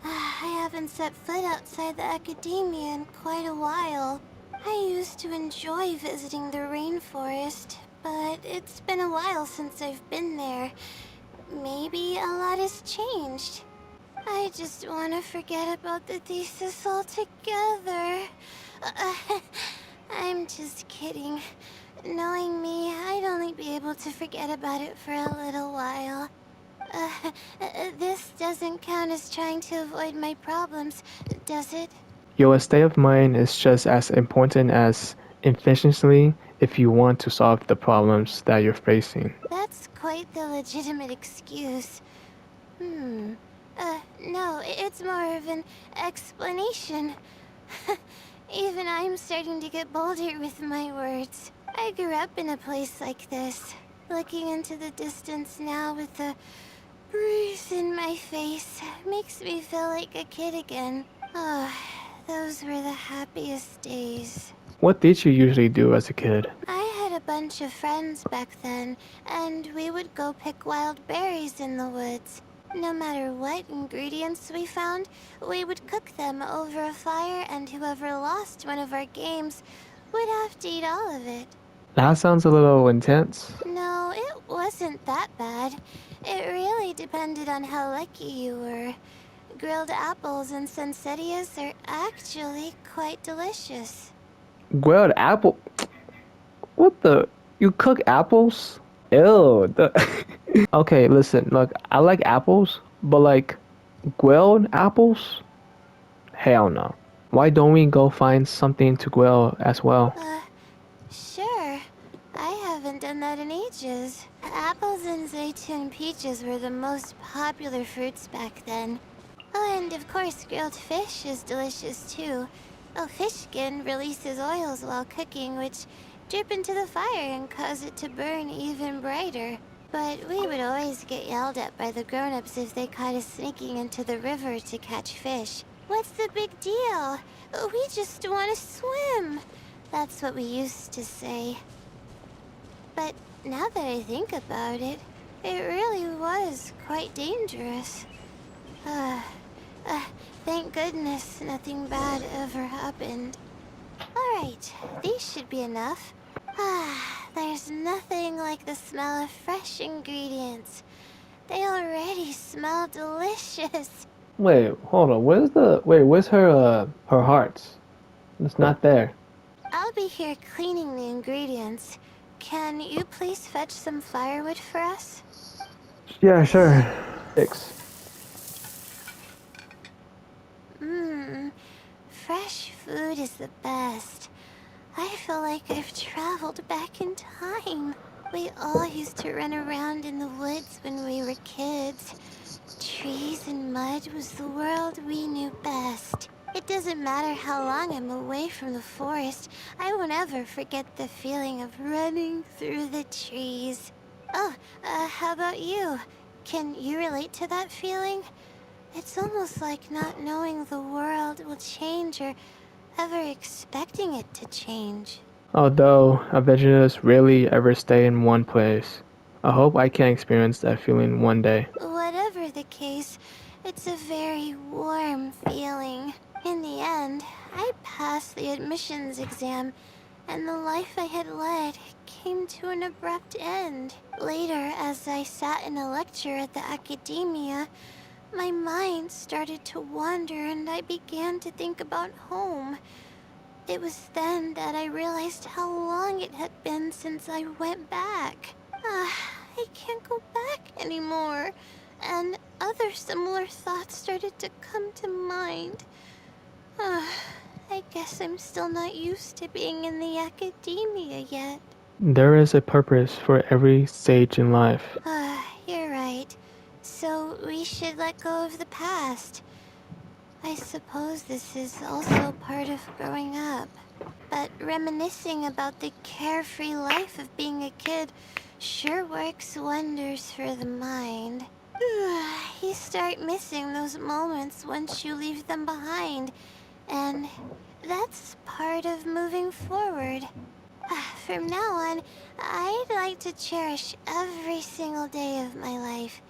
I haven't set foot outside the academia in quite a while. I used to enjoy visiting the rainforest, but it's been a while since I've been there. Maybe a lot has changed. I just want to forget about the thesis altogether. I'm just kidding. Knowing me, I'd only be able to forget about it for a little while. This doesn't count as trying to avoid my problems, does it? Your state of mind is just as important as efficiency if you want to solve the problems that you're facing. That's quite the legitimate excuse. No, it's more of an explanation. Even I'm starting to get bolder with my words. I grew up in a place like this. Looking into the distance now with the breeze in my face makes me feel like a kid again. Oh, those were the happiest days. What did you usually do as a kid? I had a bunch of friends back then, and we would go pick wild berries in the woods. No matter what ingredients we found, we would cook them over a fire, and whoever lost one of our games would have to eat all of it. That sounds a little intense. No, it wasn't that bad. It really depended on how lucky you were. Grilled apples and sensettias are actually quite delicious. Grilled apple? What the? You cook apples? Ew. Okay, listen, look, I like apples, but like grilled apples? Hell no. Why don't we go find something to grill as well? Sure. I haven't done that in ages. Apples and zaytun peaches were the most popular fruits back then. Oh, and of course grilled fish is delicious too. Oh, fish skin releases oils while cooking, which drip into the fire and cause it to burn even brighter. But we would always get yelled at by the grown-ups if they caught us sneaking into the river to catch fish. What's the big deal? We just want to swim. That's what we used to say. But now that I think about it, it really was quite dangerous. Thank goodness nothing bad ever happened. Alright, these should be enough. There's nothing like the smell of fresh ingredients. They already smell delicious. Wait, hold on. Where's her hearts? It's not there. I'll be here cleaning the ingredients. Can you please fetch some firewood for us? Yeah, sure. 6. Fresh food is the best. I feel like I've traveled back in time. We all used to run around in the woods when we were kids. Trees and mud was the world we knew best. It doesn't matter how long I'm away from the forest, I won't ever forget the feeling of running through the trees. Oh, how about you? Can you relate to that feeling? It's almost like not knowing the world will change or ever expecting it to change. Although adventurers rarely ever stay in one place, I hope I can experience that feeling one day. Whatever the case, it's a very warm feeling. In the end, I passed the admissions exam, and the life I had led came to an abrupt end. Later, as I sat in a lecture at the academia, my mind started to wander and I began to think about home. It was then that I realized how long it had been since I went back. I can't go back anymore. And other similar thoughts started to come to mind. I guess I'm still not used to being in the academia yet. There is a purpose for every stage in life. You're right. So we should let go of the past. I suppose this is also part of growing up. But reminiscing about the carefree life of being a kid sure works wonders for the mind. You start missing those moments once you leave them behind, and that's part of moving forward. From now on, I'd like to cherish every single day of my life,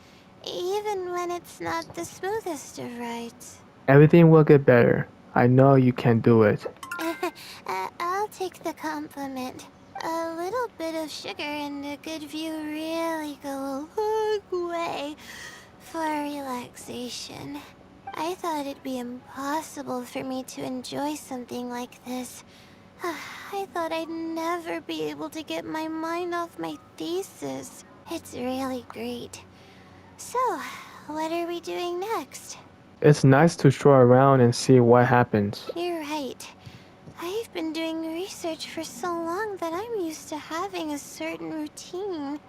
even when it's not the smoothest of rides. Everything will get better. I know you can do it. I'll take the compliment. A little bit of sugar and a good view really go a long way for relaxation. I thought it'd be impossible for me to enjoy something like this. I thought I'd never be able to get my mind off my thesis. It's really great. So, what are we doing next? It's nice to stroll around and see what happens. You're right. I've been doing research for so long that I'm used to having a certain routine.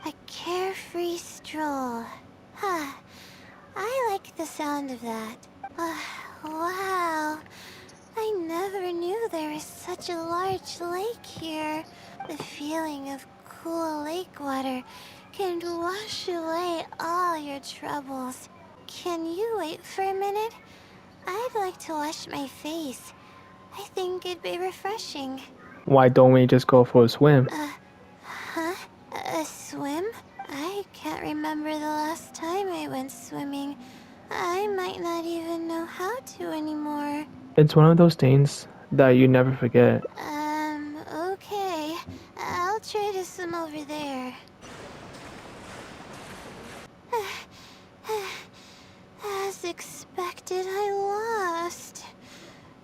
A carefree stroll. I like the sound of that. Wow. I never knew there was such a large lake here. The feeling of cool lake water can wash away all your troubles. Can you wait for a minute? I'd like to wash my face. I think it'd be refreshing. Why don't we just go for a swim? A swim? I can't remember the last time I went swimming. I might not even know how to anymore. It's one of those things that you never forget. Okay. I'll try to swim over there. As expected, I lost.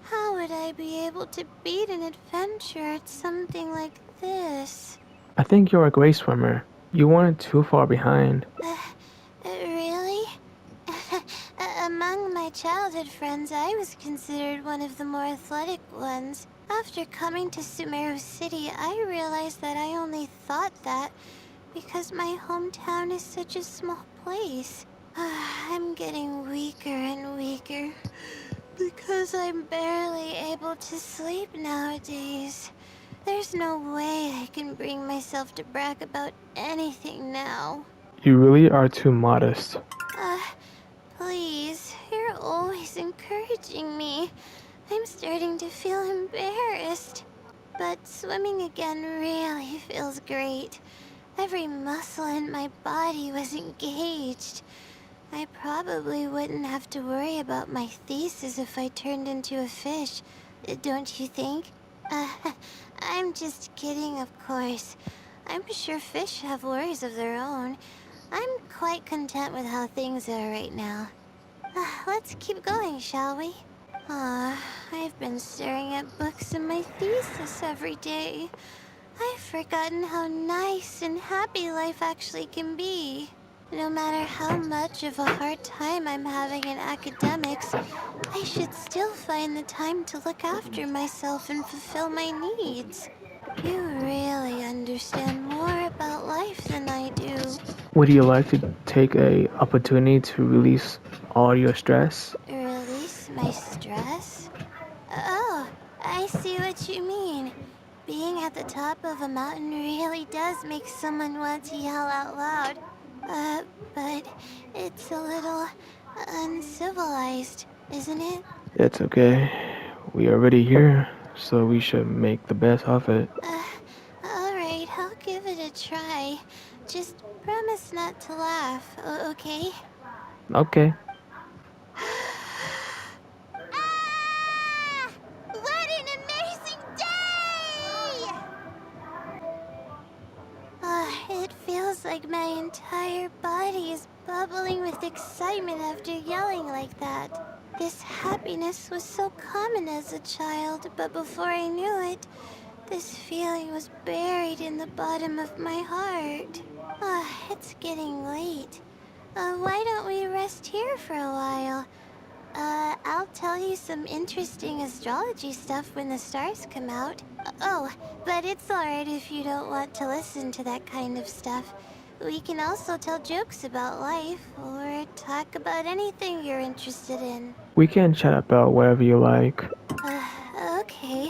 How would I be able to beat an adventure at something like this? I think you're a great swimmer. You weren't too far behind. Really? Among my childhood friends, I was considered one of the more athletic ones. After coming to Sumeru City, I realized that I only thought that because my hometown is such a small place. I'm getting weaker and weaker because I'm barely able to sleep nowadays. There's no way I can bring myself to brag about anything now. You really are too modest. Please, you're always encouraging me. I'm starting to feel embarrassed. But swimming again really feels great. Every muscle in my body was engaged. I probably wouldn't have to worry about my thesis if I turned into a fish, don't you think? I'm just kidding, of course. I'm sure fish have worries of their own. I'm quite content with how things are right now. Let's keep going, shall we? I've been staring at books in my thesis every day. I've forgotten how nice and happy life actually can be. No matter how much of a hard time I'm having in academics, I should still find the time to look after myself and fulfill my needs. You really understand more about life than I do. Would you like to take a opportunity to release all your stress? Release my stress? Oh, I see what you mean. Being at the top of a mountain really does make someone want to yell out loud. But it's a little uncivilized, isn't it? It's okay. We are already here, so we should make the best of it. Alright, I'll give it a try. Just promise not to laugh, okay? Okay. What an amazing day! It feels like my entire body is bubbling with excitement after yelling like that. This happiness was so common as a child, but before I knew it, this feeling was buried in the bottom of my heart. It's getting late. Why don't we rest here for a while? I'll tell you some interesting astrology stuff when the stars come out. Oh, but it's alright if you don't want to listen to that kind of stuff. We can also tell jokes about life, or talk about anything you're interested in. We can chat about whatever you like. Okay,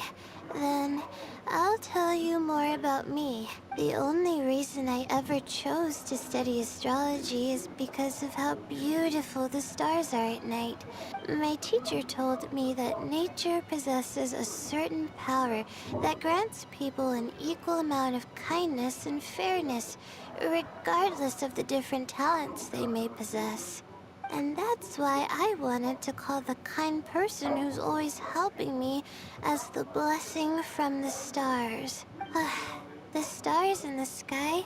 then I'll tell you more about me. The only reason I ever chose to study astrology is because of how beautiful the stars are at night. My teacher told me that nature possesses a certain power that grants people an equal amount of kindness and fairness, regardless of the different talents they may possess. And that's why I wanted to call the kind person who's always helping me as the blessing from the stars. The stars in the sky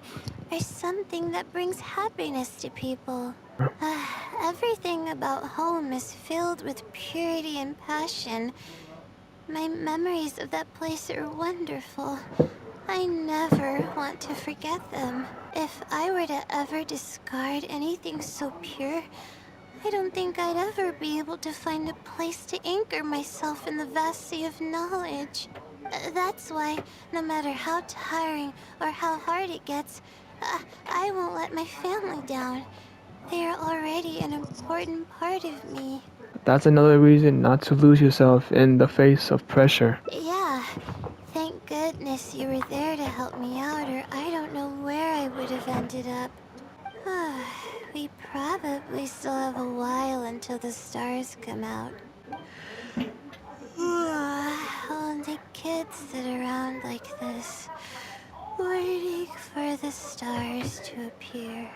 are something that brings happiness to people. Everything about home is filled with purity and passion. My memories of that place are wonderful. I never want to forget them. If I were to ever discard anything so pure, I don't think I'd ever be able to find a place to anchor myself in the vast sea of knowledge. That's why, no matter how tiring or how hard it gets, I won't let my family down. They are already an important part of me. That's another reason not to lose yourself in the face of pressure. Yeah, thank goodness you were there to help me out, or I don't know where I would have ended up. We probably still have a while until the stars come out. Only kids sit around like this, waiting for the stars to appear.